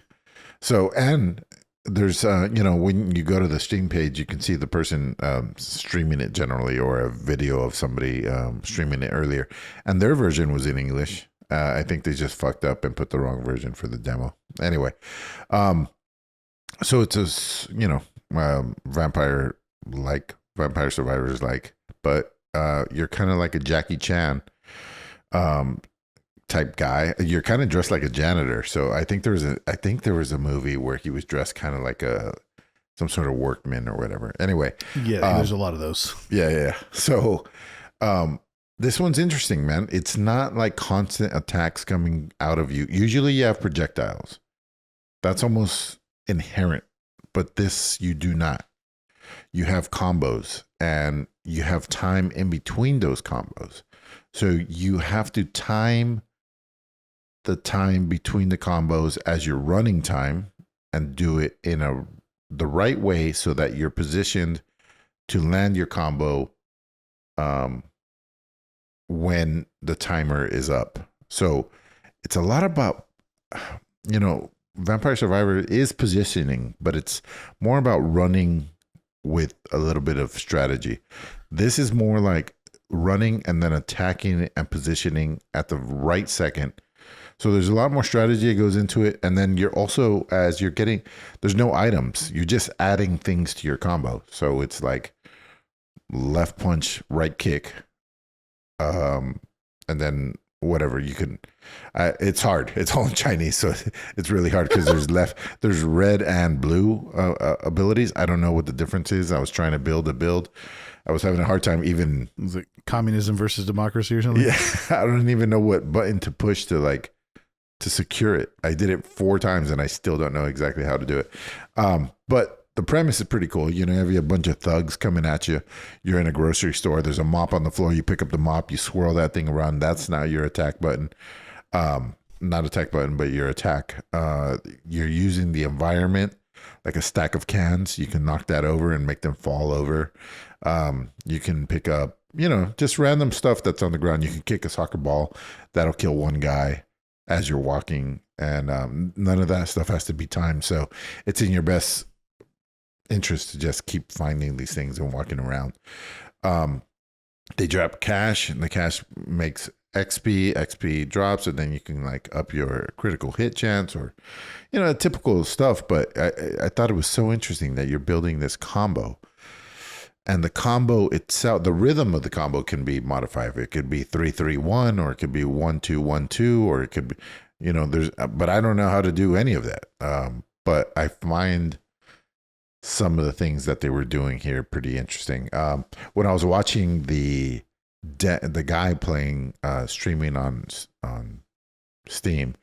So, and there's, when you go to the Steam page, you can see the person streaming it generally, or a video of somebody streaming it earlier. And their version was in English. I think they just fucked up and put the wrong version for the demo. Anyway, so it's a, vampire survivors like, but you're kind of like a Jackie Chan type guy. You're kind of dressed like a janitor. So I think there was a movie where he was dressed kind of like some sort of workman or whatever. Anyway. Yeah, there's a lot of those. Yeah. So this one's interesting, man. It's not like constant attacks coming out of you. Usually you have projectiles. That's almost inherent. But this you do not. You have combos, and you have time in between those combos. So you have to time the time between the combos as your running time, and do it in the right way so that you're positioned to land your combo when the timer is up. So it's a lot about, Vampire Survivor is positioning, but it's more about running with a little bit of strategy. This is more like running and then attacking and positioning at the right second. So there's a lot more strategy that goes into it. And then you're also, as you're getting, there's no items. You're just adding things to your combo. So it's like left punch, right kick, and then whatever you can. It's hard. It's all in Chinese, so it's really hard because there's red and blue abilities. I don't know what the difference is. I was trying to build a build. I was having a hard time even. Is it communism versus democracy or something? Yeah, I don't even know what button to push to secure it. I did it 4 times and I still don't know exactly how to do it. But the premise is pretty cool. You have a bunch of thugs coming at you. You're in a grocery store. There's a mop on the floor. You pick up the mop. You swirl that thing around. That's now your attack button. Not attack button, but your attack. You're using the environment like a stack of cans. You can knock that over and make them fall over. You can pick up, just random stuff that's on the ground. You can kick a soccer ball. That'll kill one guy as you're walking. And none of that stuff has to be timed. So it's in your best interest to just keep finding these things and walking around. They drop cash, and the cash makes XP drops, and then you can up your critical hit chance, or typical stuff. But I thought it was so interesting that you're building this combo, and the combo itself, the rhythm of the combo can be modified. It could be 3-3-1, or it could be 1-2-1-2, or it could be but I don't know how to do any of that. But I find some of the things that they were doing here pretty interesting. When I was watching the guy playing streaming on Steam,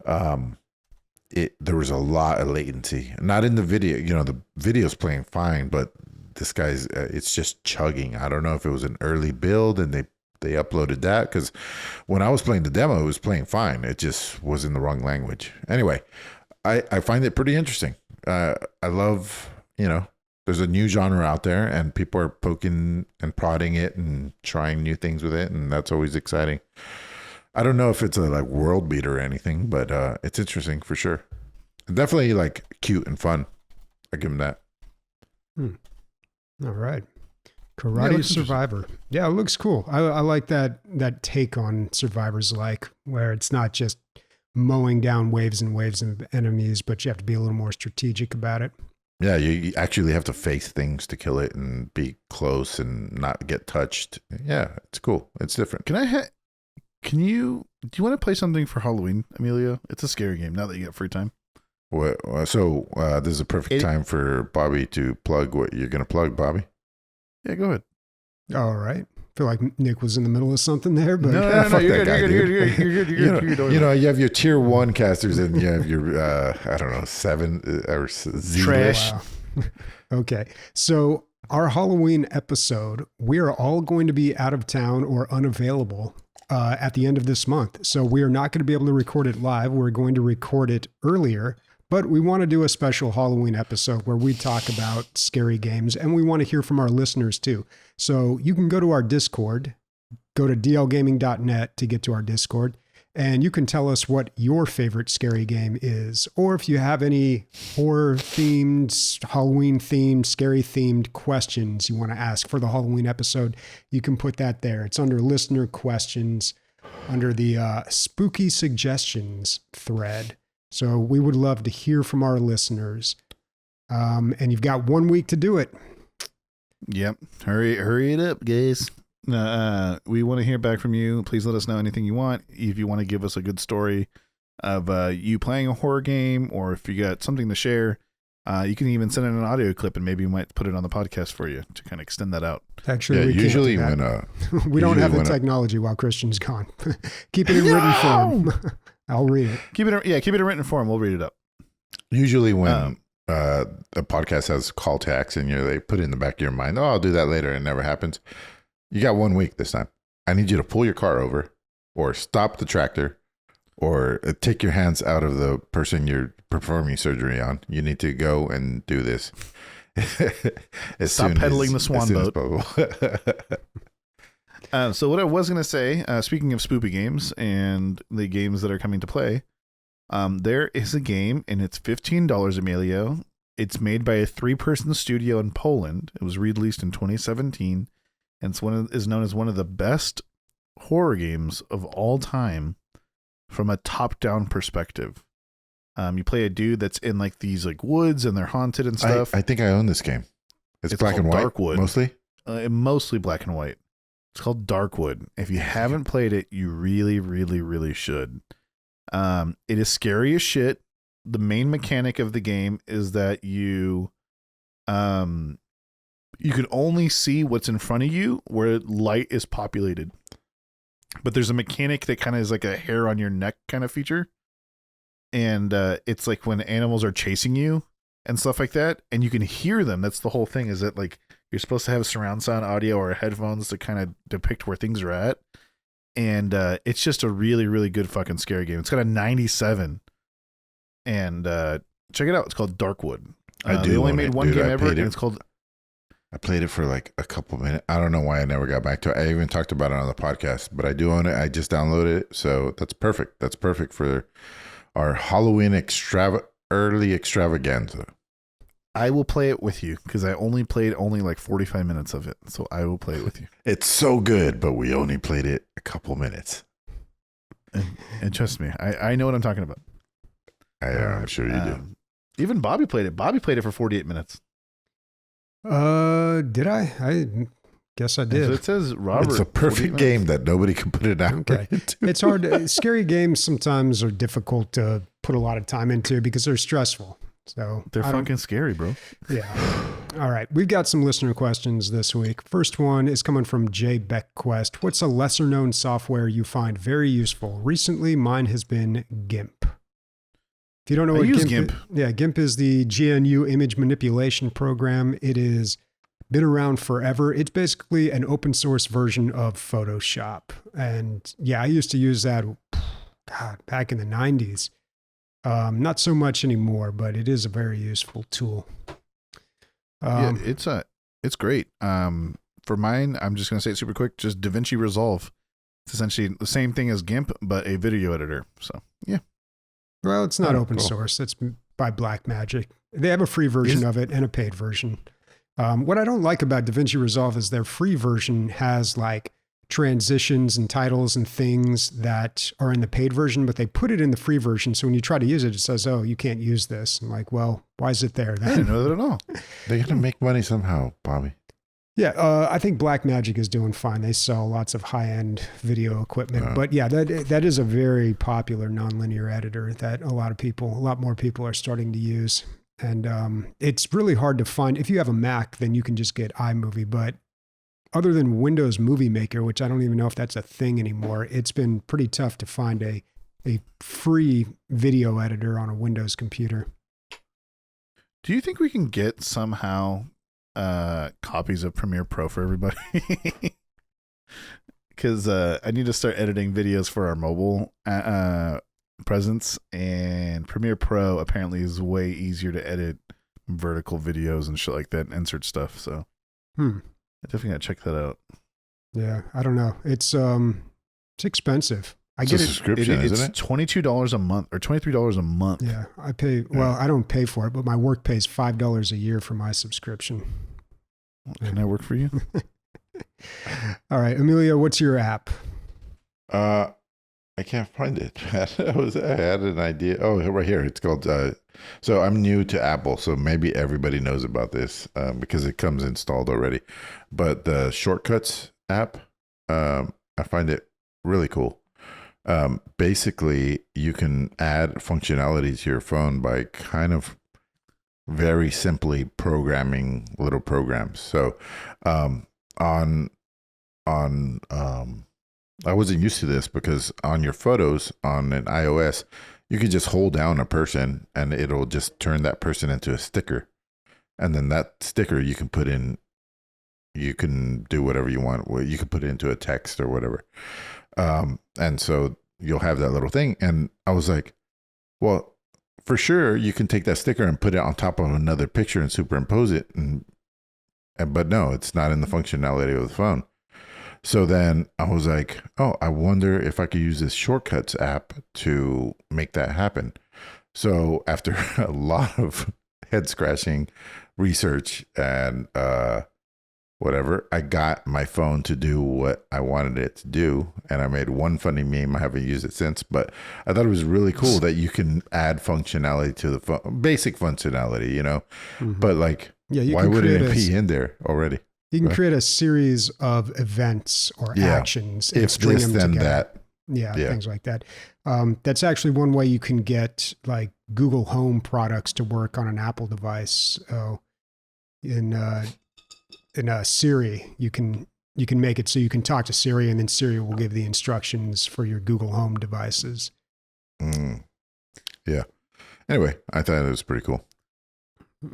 there was a lot of latency. Not in the video. The video's playing fine, but this guy's it's just chugging. I don't know if it was an early build and they uploaded that, because when I was playing the demo, it was playing fine. It just was in the wrong language. Anyway, I find it pretty interesting. I love, there's a new genre out there, and people are poking and prodding it and trying new things with it, and that's always exciting. I don't know if it's a world beater or anything, but it's interesting for sure. Definitely cute and fun. I give them that. All right. Karate Survivor. Yeah, it looks cool. I like that take on Survivor's where it's not just mowing down waves and waves of enemies, but you have to be a little more strategic about it. Yeah, you actually have to face things to kill it and be close and not get touched. Yeah, it's cool. It's different. Do you want to play something for Halloween, Emilio? It's a scary game now that you get free time. So this is a perfect time for Bobby to plug what you're going to plug, Bobby. Yeah, go ahead. All right. I feel like Nick was in the middle of something there, but no, you're good. You have your tier 1 casters, and you have your I don't know, 7 or Z trash. Wow. Okay, so our Halloween episode, we are all going to be out of town or unavailable at the end of this month. So we are not going to be able to record it live. We're going to record it earlier, But we want to do a special Halloween episode where we talk about scary games, and we want to hear from our listeners too. So you can go to our Discord, go to dlgaming.net to get to our Discord, and you can tell us what your favorite scary game is. Or if you have any horror-themed, Halloween-themed, scary-themed questions you want to ask for the Halloween episode, you can put that there. It's under listener questions, under the spooky suggestions thread. So we would love to hear from our listeners. And you've got 1 week to do it. Yep. Hurry it up, guys. We want to hear back from you. Please let us know anything you want. If you want to give us a good story of you playing a horror game, or if you got something to share, you can even send in an audio clip, and maybe we might put it on the podcast for you to kind of extend that out. Actually, we usually when we don't have the technology while Christian's gone. Keep it in written form. I'll read it. Keep it in written form. We'll read it up. Usually when a podcast has call to action, they put it in the back of your mind, I'll do that later. It never happens. You got 1 week this time. I need you to pull your car over, or stop the tractor, or take your hands out of the person you're performing surgery on. You need to go and do this. Stop pedaling the swan boat. So what I was going to say, speaking of spoopy games and the games that are coming to play, there is a game, and it's $15, Emilio. It's made by a 3-person studio in Poland. It was released in 2017, and is known as one of the best horror games of all time from a top-down perspective. You play a dude that's in like these like woods, and they're haunted and stuff. I think I own this game. It's black and white, Darkwood. mostly? Mostly black and white. It's called Darkwood. If you haven't played it, you really, really, really should. It is scary as shit. The main mechanic of the game is that you can only see what's in front of you where light is populated. But there's a mechanic that kind of is like a hair on your neck kind of feature. And it's like when animals are chasing you and stuff like that, and you can hear them. That's the whole thing, is that like you're supposed to have surround sound audio or headphones to kind of depict where things are at. And it's just a really, really good fucking scary game. It's got a 97. And check it out. It's called Darkwood. They only made one game ever, and it's called... I played it for like a couple minutes. I don't know why I never got back to it. I even talked about it on the podcast, but I do own it. I just downloaded it. So that's perfect. That's perfect for our Halloween early extravaganza. I will play it with you because I only played like 45 minutes of it. So I will play it with you. It's so good, but we only played it a couple minutes. And trust me, I know what I'm talking about. I'm sure you do. Even Bobby played it. Bobby played it for 48 minutes. Did I? I guess I did. So it says Robert. It's a perfect game that nobody can put it out. Okay. It's hard. Scary games sometimes are difficult to put a lot of time into because they're stressful. So they're fucking scary, bro. Yeah. All right. We've got some listener questions this week. First one is coming from Jay Beckquest. What's a lesser known software you find very useful? Recently, mine has been GIMP. If you don't know what GIMP is, GIMP is the GNU image manipulation program. It has been around forever. It's basically an open source version of Photoshop. And yeah, I used to use that back in the 90s. Not so much anymore, but it is a very useful tool. It's great. For mine, I'm just going to say it super quick. Just DaVinci Resolve. It's essentially the same thing as GIMP, but a video editor. So yeah. Well, it's not open source. It's by Blackmagic. They have a free version of it and a paid version. What I don't like about DaVinci Resolve is their free version has like transitions and titles and things that are in the paid version, but they put it in the free version. So when you try to use it, it says, oh, you can't use this. I'm like, well, why is it there then? I didn't know that at all. They got to make money somehow, Bobby. Yeah, I think Blackmagic is doing fine. They sell lots of high-end video equipment. But yeah, that is a very popular nonlinear editor that a lot more people are starting to use. And it's really hard to find. If you have a Mac, then you can just get iMovie. But other than Windows Movie Maker, which I don't even know if that's a thing anymore, it's been pretty tough to find a free video editor on a Windows computer. Do you think we can get somehow copies of Premiere Pro for everybody? Because I need to start editing videos for our mobile presence, and Premiere Pro apparently is way easier to edit vertical videos and shit like that and insert stuff. So I definitely gotta check that out. Yeah, I don't know. It's expensive. I It's get a it. subscription, It's isn't it? $22 a month or $23 a month. Yeah, I pay. Well, I don't pay for it, but my work pays $5 a year for my subscription. Can I work for you? All right, Emilio, what's your app? I can't find it. I had an idea. Oh, right here. It's called. So I'm new to Apple, so maybe everybody knows about this because it comes installed already. But the Shortcuts app, I find it really cool. Basically, you can add functionality to your phone by kind of very simply programming little programs. So, I wasn't used to this because on your photos on an iOS, you can just hold down a person and it'll just turn that person into a sticker. And then that sticker you can put in, you can do whatever you want. You can put it into a text or whatever. And so you'll have that little thing. And I was like, well, for sure you can take that sticker and put it on top of another picture and superimpose it. But no, it's not in the functionality of the phone. So then I was like, oh, I wonder if I could use this Shortcuts app to make that happen. So after a lot of head scratching research and whatever, I got my phone to do what I wanted it to do. And I made one funny meme. I haven't used it since, but I thought it was really cool that you can add functionality to the phone, basic functionality, you know, but like, why wouldn't it be in there already? You can create a series of events or actions and if string this, them then together. that. Yeah, things like that. That's actually one way you can get like Google Home products to work on an Apple device. So in Siri, you can make it so you can talk to Siri, and then Siri will give the instructions for your Google Home devices. Yeah. Anyway, I thought it was pretty cool.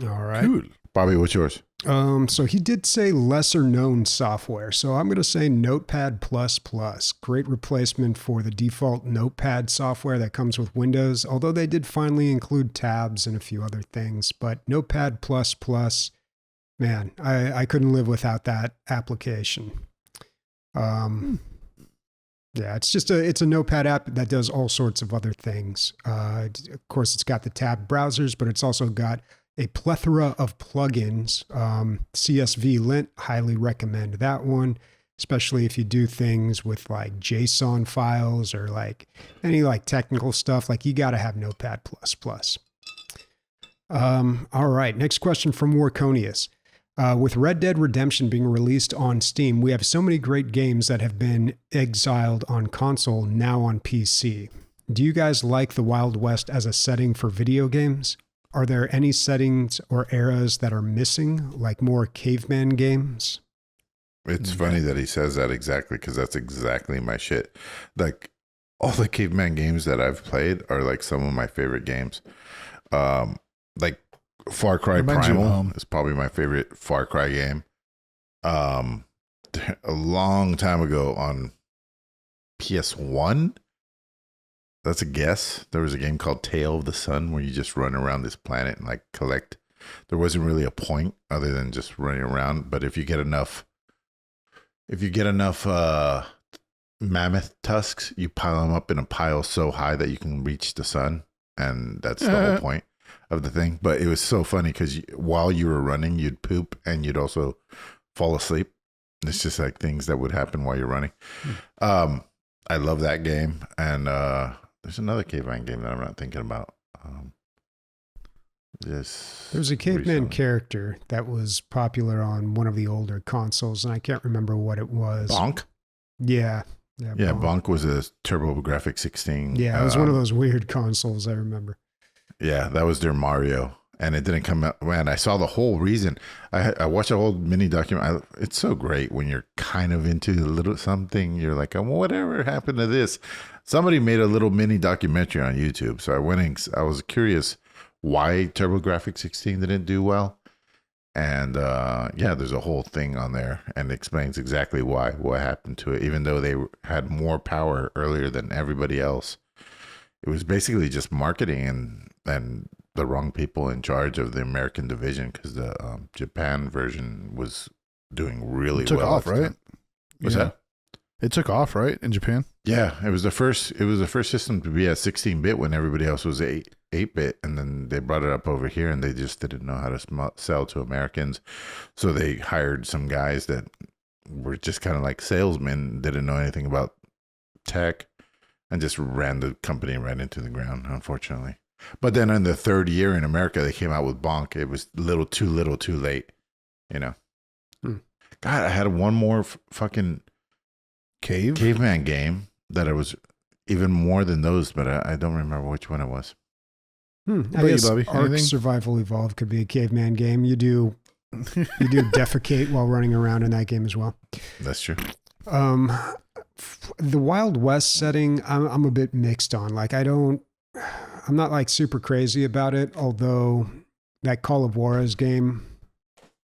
All right. Cool. Bobby, what's yours? So he did say lesser known software. So I'm going to say Notepad++. Great replacement for the default Notepad software that comes with Windows, although they did finally include tabs and a few other things. But Notepad++, man, I couldn't live without that application. Yeah, it's a Notepad app that does all sorts of other things. Of course, it's got the tab browsers, but it's also got a plethora of plugins. CSV Lint, highly recommend that one, especially if you do things with like JSON files or like any like technical stuff. Like you got to have Notepad++. All right, next question from Warconius. With Red Dead Redemption being released on Steam, we have so many great games that have been exiled on console, now on PC. Do you guys like the Wild West as a setting for video games? Are there any settings or eras that are missing, like more caveman games? It's funny that he says that exactly, because that's exactly my shit. Like all the caveman games that I've played are like some of my favorite games. Like Far Cry Primal is probably my favorite Far Cry game. A long time ago on PS1, that's a guess. There was a game called Tale of the Sun where you just run around this planet and like collect. There wasn't really a point other than just running around. But if you get enough mammoth tusks, you pile them up in a pile so high that you can reach the sun, and that's the whole point of the thing. But it was so funny because while you were running, you'd poop and you'd also fall asleep. It's just like things that would happen while you're running. I love that game, and there's another caveman game that I'm not thinking about. There's a caveman character that was popular on one of the older consoles, and I can't remember what it was. Bonk? Yeah, Bonk was a TurboGrafx 16. Yeah, it was one of those weird consoles, I remember. Yeah, that was their Mario, and it didn't come out. Man, I saw the whole reason. I watched a whole mini document. It's so great when you're kind of into a little something. You're like, whatever happened to this? Somebody made a little mini documentary on YouTube, so I went and I was curious why TurboGrafx 16 didn't do well. And there's a whole thing on there and explains exactly what happened to it, even though they had more power earlier than everybody else. it was basically just marketing and the wrong people in charge of the American division, because the Japan version was doing really It took well. off, right? What's that? It took off, right, in Japan? Yeah, it was the first system to be at 16-bit when everybody else was 8-bit, and then they brought it up over here, and they just didn't know how to sell to Americans, so they hired some guys that were just kind of like salesmen, didn't know anything about tech, and just ran the company right into the ground, unfortunately. But then in the third year in America, they came out with Bonk. It was little too late, you know. God, I had one more fucking caveman game that I was even more than those, but I don't remember which one it was. I guess Ark Survival Evolved could be a caveman game. You do defecate while running around in that game as well. That's true. The Wild West setting, I'm a bit mixed on. Like, I'm not like super crazy about it, although that Call of Juarez game,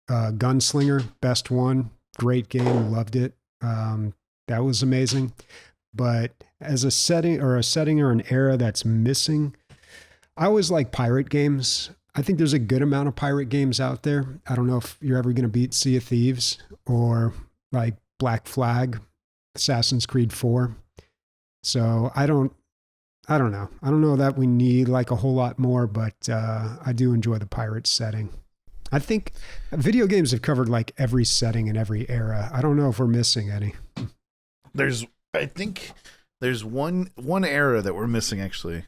Gunslinger, best one, great game, loved it. That was amazing. But as a setting or an era that's missing, I always like pirate games. I think there's a good amount of pirate games out there. I don't know if you're ever going to beat Sea of Thieves or like Black Flag, Assassin's Creed 4. So I don't know. I don't know that we need like a whole lot more, but I do enjoy the pirate setting. I think video games have covered like every setting in every era. I don't know if we're missing any. I think there's one era that we're missing actually.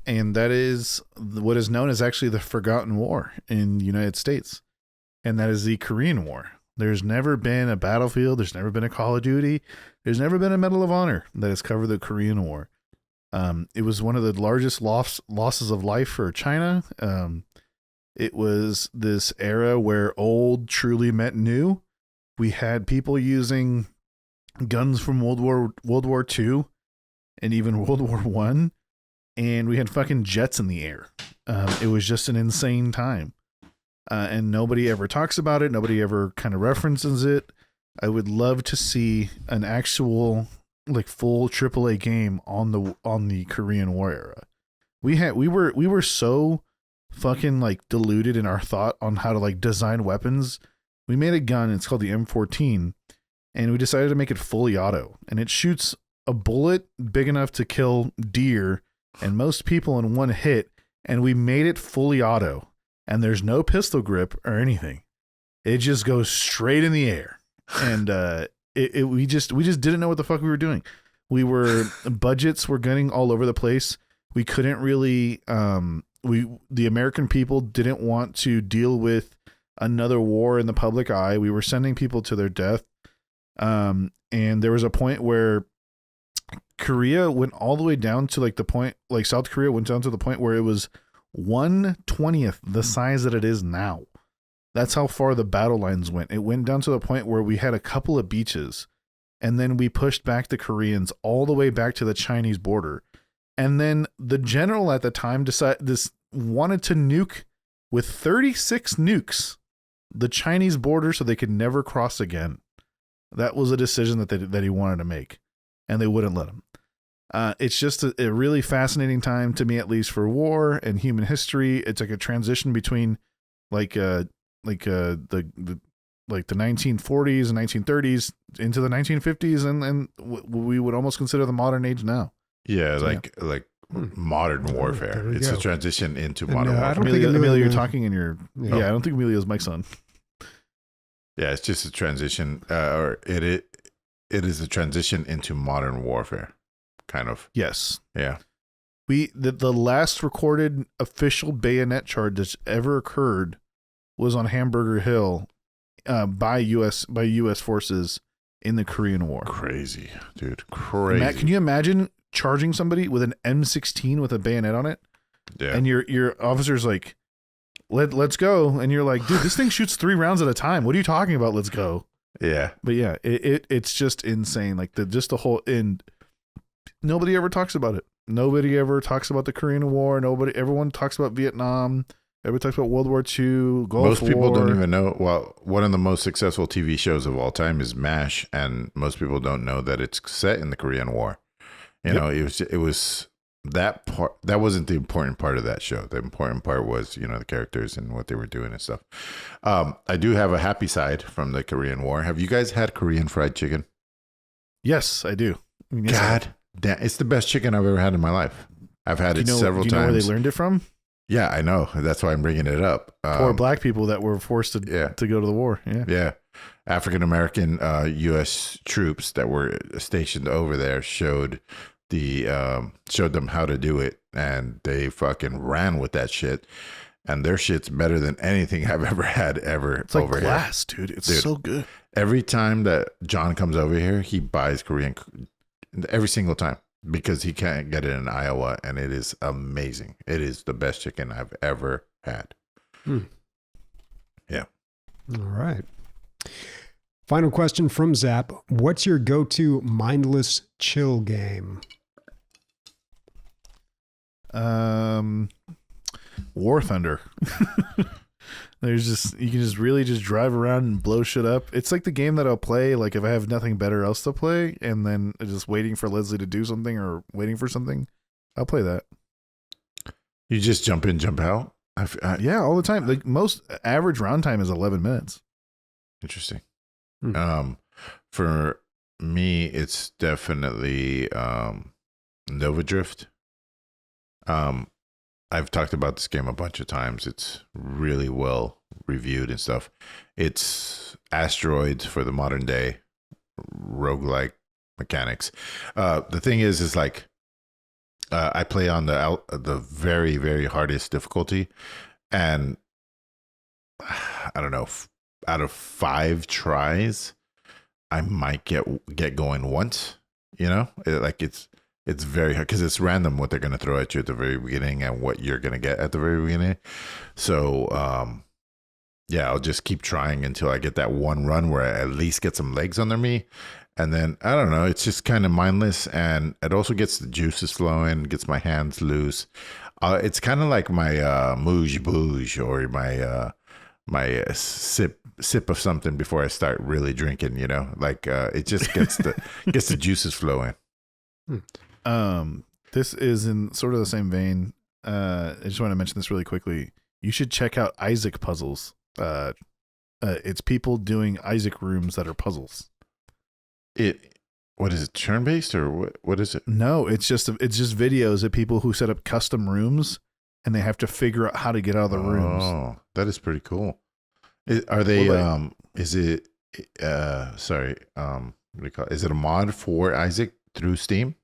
And that is what is known as actually the Forgotten War in the United States. And that is the Korean War. There's never been a Battlefield. There's never been a Call of Duty. There's never been a Medal of Honor that has covered the Korean War. It was one of the largest losses of life for China. It was this era where old truly met new. We had people using guns from World War II and even World War I. And we had fucking jets in the air. It was just an insane time. And nobody ever talks about it. Nobody ever kind of references it. I would love to see an actual like full AAA game on the Korean War era. We were so fucking like deluded in our thought on how to like design weapons. We made a gun, it's called the M14, and we decided to make it fully auto. And it shoots a bullet big enough to kill deer and most people in one hit, and we made it fully auto. And there's no pistol grip or anything. It just goes straight in the air. And we just didn't know what the fuck we were doing. Budgets were getting all over the place. We couldn't really the American people didn't want to deal with another war in the public eye. We were sending people to their death. And there was a point where Korea went all the way down to like the point, like South Korea went down to the point where it was 1/20th the size that it is now. That's how far the battle lines went. It went down to the point where we had a couple of beaches, and then we pushed back the Koreans all the way back to the Chinese border. And then the general at the time wanted to nuke with 36 nukes the Chinese border so they could never cross again. That was a decision that he wanted to make, and they wouldn't let him. It's just a really fascinating time to me, at least for war and human history. It's like a transition between the 1940s and 1930s into the 1950s, and we would almost consider the modern age now. Yeah, like modern warfare. It's a transition into modern warfare. I don't think Emilio, you're talking in your I don't think Emilio's mic's on. Yeah, it's just a transition, or it is a transition into modern warfare, kind of. Yes. Yeah. The last recorded official bayonet charge that's ever occurred was on Hamburger Hill, by U.S. forces in the Korean War. Crazy, dude. Crazy. Matt, can you imagine charging somebody with an M16 with a bayonet on it? Yeah. And your officer's like, let's go. And you're like, dude, this thing shoots 3 rounds at a time. What are you talking about? Let's go. Yeah. But yeah, it's just insane. Like the whole, and nobody ever talks about it. Nobody ever talks about the Korean War. Everyone talks about Vietnam. Everybody talks about World War II, Gulf Most people War. don't even know. Well, one of the most successful TV shows of all time is MASH, and most people don't know that it's set in the Korean War. You know, it was that part. That wasn't the important part of that show. The important part was, you know, the characters and what they were doing and stuff. I do have a happy side from the Korean War. Have you guys had Korean fried chicken? Yes, I do. Yes, God damn, it's the best chicken I've ever had in my life. I've had it several times. Do you know where they learned it from? Yeah, I know. That's why I'm bringing it up. Poor black people that were forced to go to the war. Yeah. African American U.S. troops that were stationed over there showed them how to do it, and they fucking ran with that shit. And their shit's better than anything I've ever had It's like over glass, dude. It's so good. Every time that John comes over here, he buys Korean every single time because he can't get it in Iowa, and it is amazing. It is the best chicken I've ever had. Yeah. All right. Final question from Zap. What's your go-to mindless chill game? War Thunder. You can just really just drive around and blow shit up. It's like the game that I'll play like if I have nothing better else to play, and then just waiting for Leslie to do something or waiting for something. I'll play that. You just jump in, jump out? Yeah, all the time. Like most average round time is 11 minutes. Interesting. For me, it's definitely Nova Drift. I've talked about this game a bunch of times. It's really well reviewed and stuff. It's asteroids for the modern day, roguelike mechanics. The thing is like I play on the very, very hardest difficulty, and I don't know, out of 5 tries, I might get going once. You know, it's very hard because it's random what they're going to throw at you at the very beginning and what you're going to get at the very beginning. So, I'll just keep trying until I get that one run where I at least get some legs under me. And then, I don't know, it's just kind of mindless. And it also gets the juices flowing, gets my hands loose. It's kind of like my Mouge Bouge or my sip of something before I start really drinking, you know, like it just gets the juices flowing. This is in sort of the same vein. I just want to mention this really quickly. You should check out Isaac puzzles. It's people doing Isaac rooms that are puzzles. What is it? Turn based or what is it? No, it's just videos of people who set up custom rooms and they have to figure out how to get out of the rooms. Oh, that is pretty cool. Are they? Is it? Sorry. What do you call it? Is it a mod for Isaac through Steam?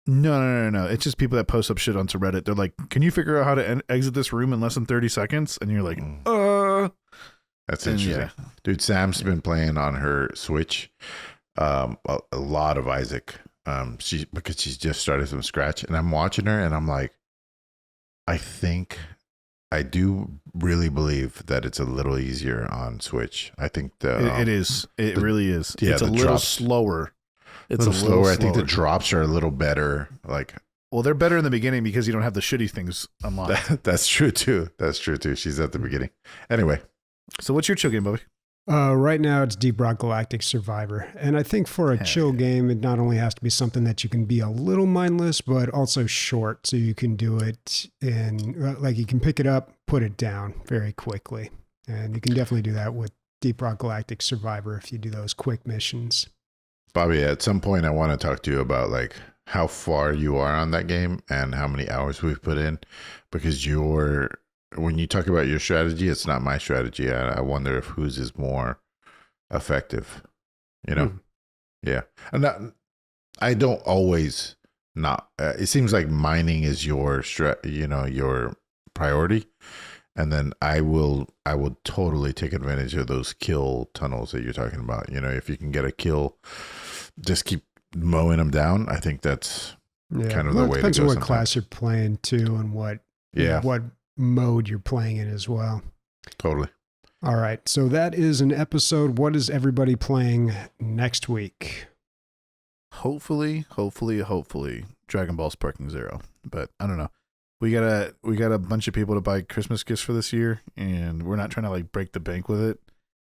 No. It's just people that post up shit onto Reddit. They're like, "Can you figure out how to exit this room in less than 30 seconds?" And you're like, That's interesting. Yeah. Dude, Sam's been playing on her Switch a lot of Isaac. Because she's just started from scratch, and I'm watching her, and I'm like, I do really believe that it's a little easier on Switch. I think it is. It really is. Yeah, it's a little slower. It's a little slower. I think the drops are a little better. Well, they're better in the beginning because you don't have the shitty things unlocked. That's true too. She's at the beginning. Anyway. So what's your chill game, Bobby? Right now it's Deep Rock Galactic Survivor. And I think for a chill game, it not only has to be something that you can be a little mindless, but also short. So you can do it you can pick it up, put it down very quickly. And you can definitely do that with Deep Rock Galactic Survivor if you do those quick missions. Bobby, at some point I want to talk to you about like how far you are on that game and how many hours we've put in, because when you talk about your strategy, it's not my strategy. I wonder if whose is more effective, you know? Yeah. I don't always it seems like mining is your your priority. And then I will totally take advantage of those kill tunnels that you're talking about. You know, if you can get a kill, just keep mowing them down. I think that's kind of the way to go. Depends on what class you're playing too, and what mode you're playing in as well. Totally. All right. So that is an episode. What is everybody playing next week? Hopefully, Dragon Ball Sparking Zero. But I don't know. We got a bunch of people to buy Christmas gifts for this year, and we're not trying to like break the bank with it.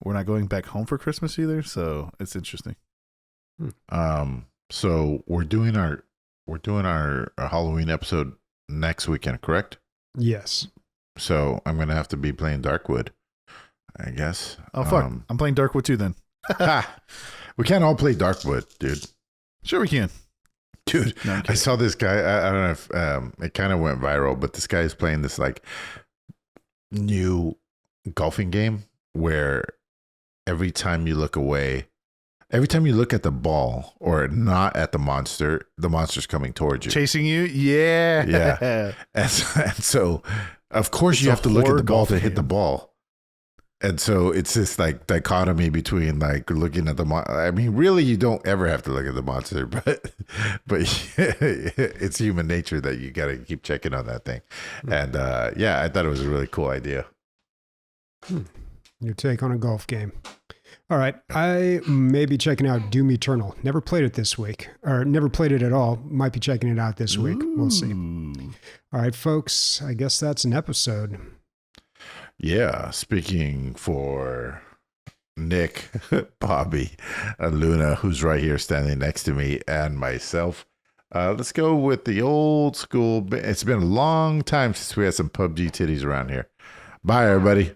We're not going back home for Christmas either, so it's interesting. So we're doing our we're doing our Halloween episode next weekend, correct? Yes. So I'm gonna have to be playing Darkwood, I guess. Oh fuck! I'm playing Darkwood too then. We can't all play Darkwood, dude. Sure we can. Dude, no, I saw this guy. I don't know if it kind of went viral, but this guy is playing this like new golfing game where every time you look away, every time you look at the ball or not at the monster's coming towards you. Chasing you? Yeah. Yeah. And so of course, you have to look at the ball to hit the ball. And so it's this like dichotomy between like looking at the I mean, really, you don't ever have to look at the monster, but it's human nature that you got to keep checking on that thing. And yeah, I thought it was a really cool idea. Your take on a golf game. All right. I may be checking out Doom Eternal. Never played it this week, or never played it at all. Might be checking it out this week. We'll see. All right, folks. I guess that's an episode. Yeah, speaking for Nick, Bobby, and Luna, who's right here standing next to me, and myself, let's go with the old school. It's been a long time since we had some PUBG titties around here. Bye, everybody.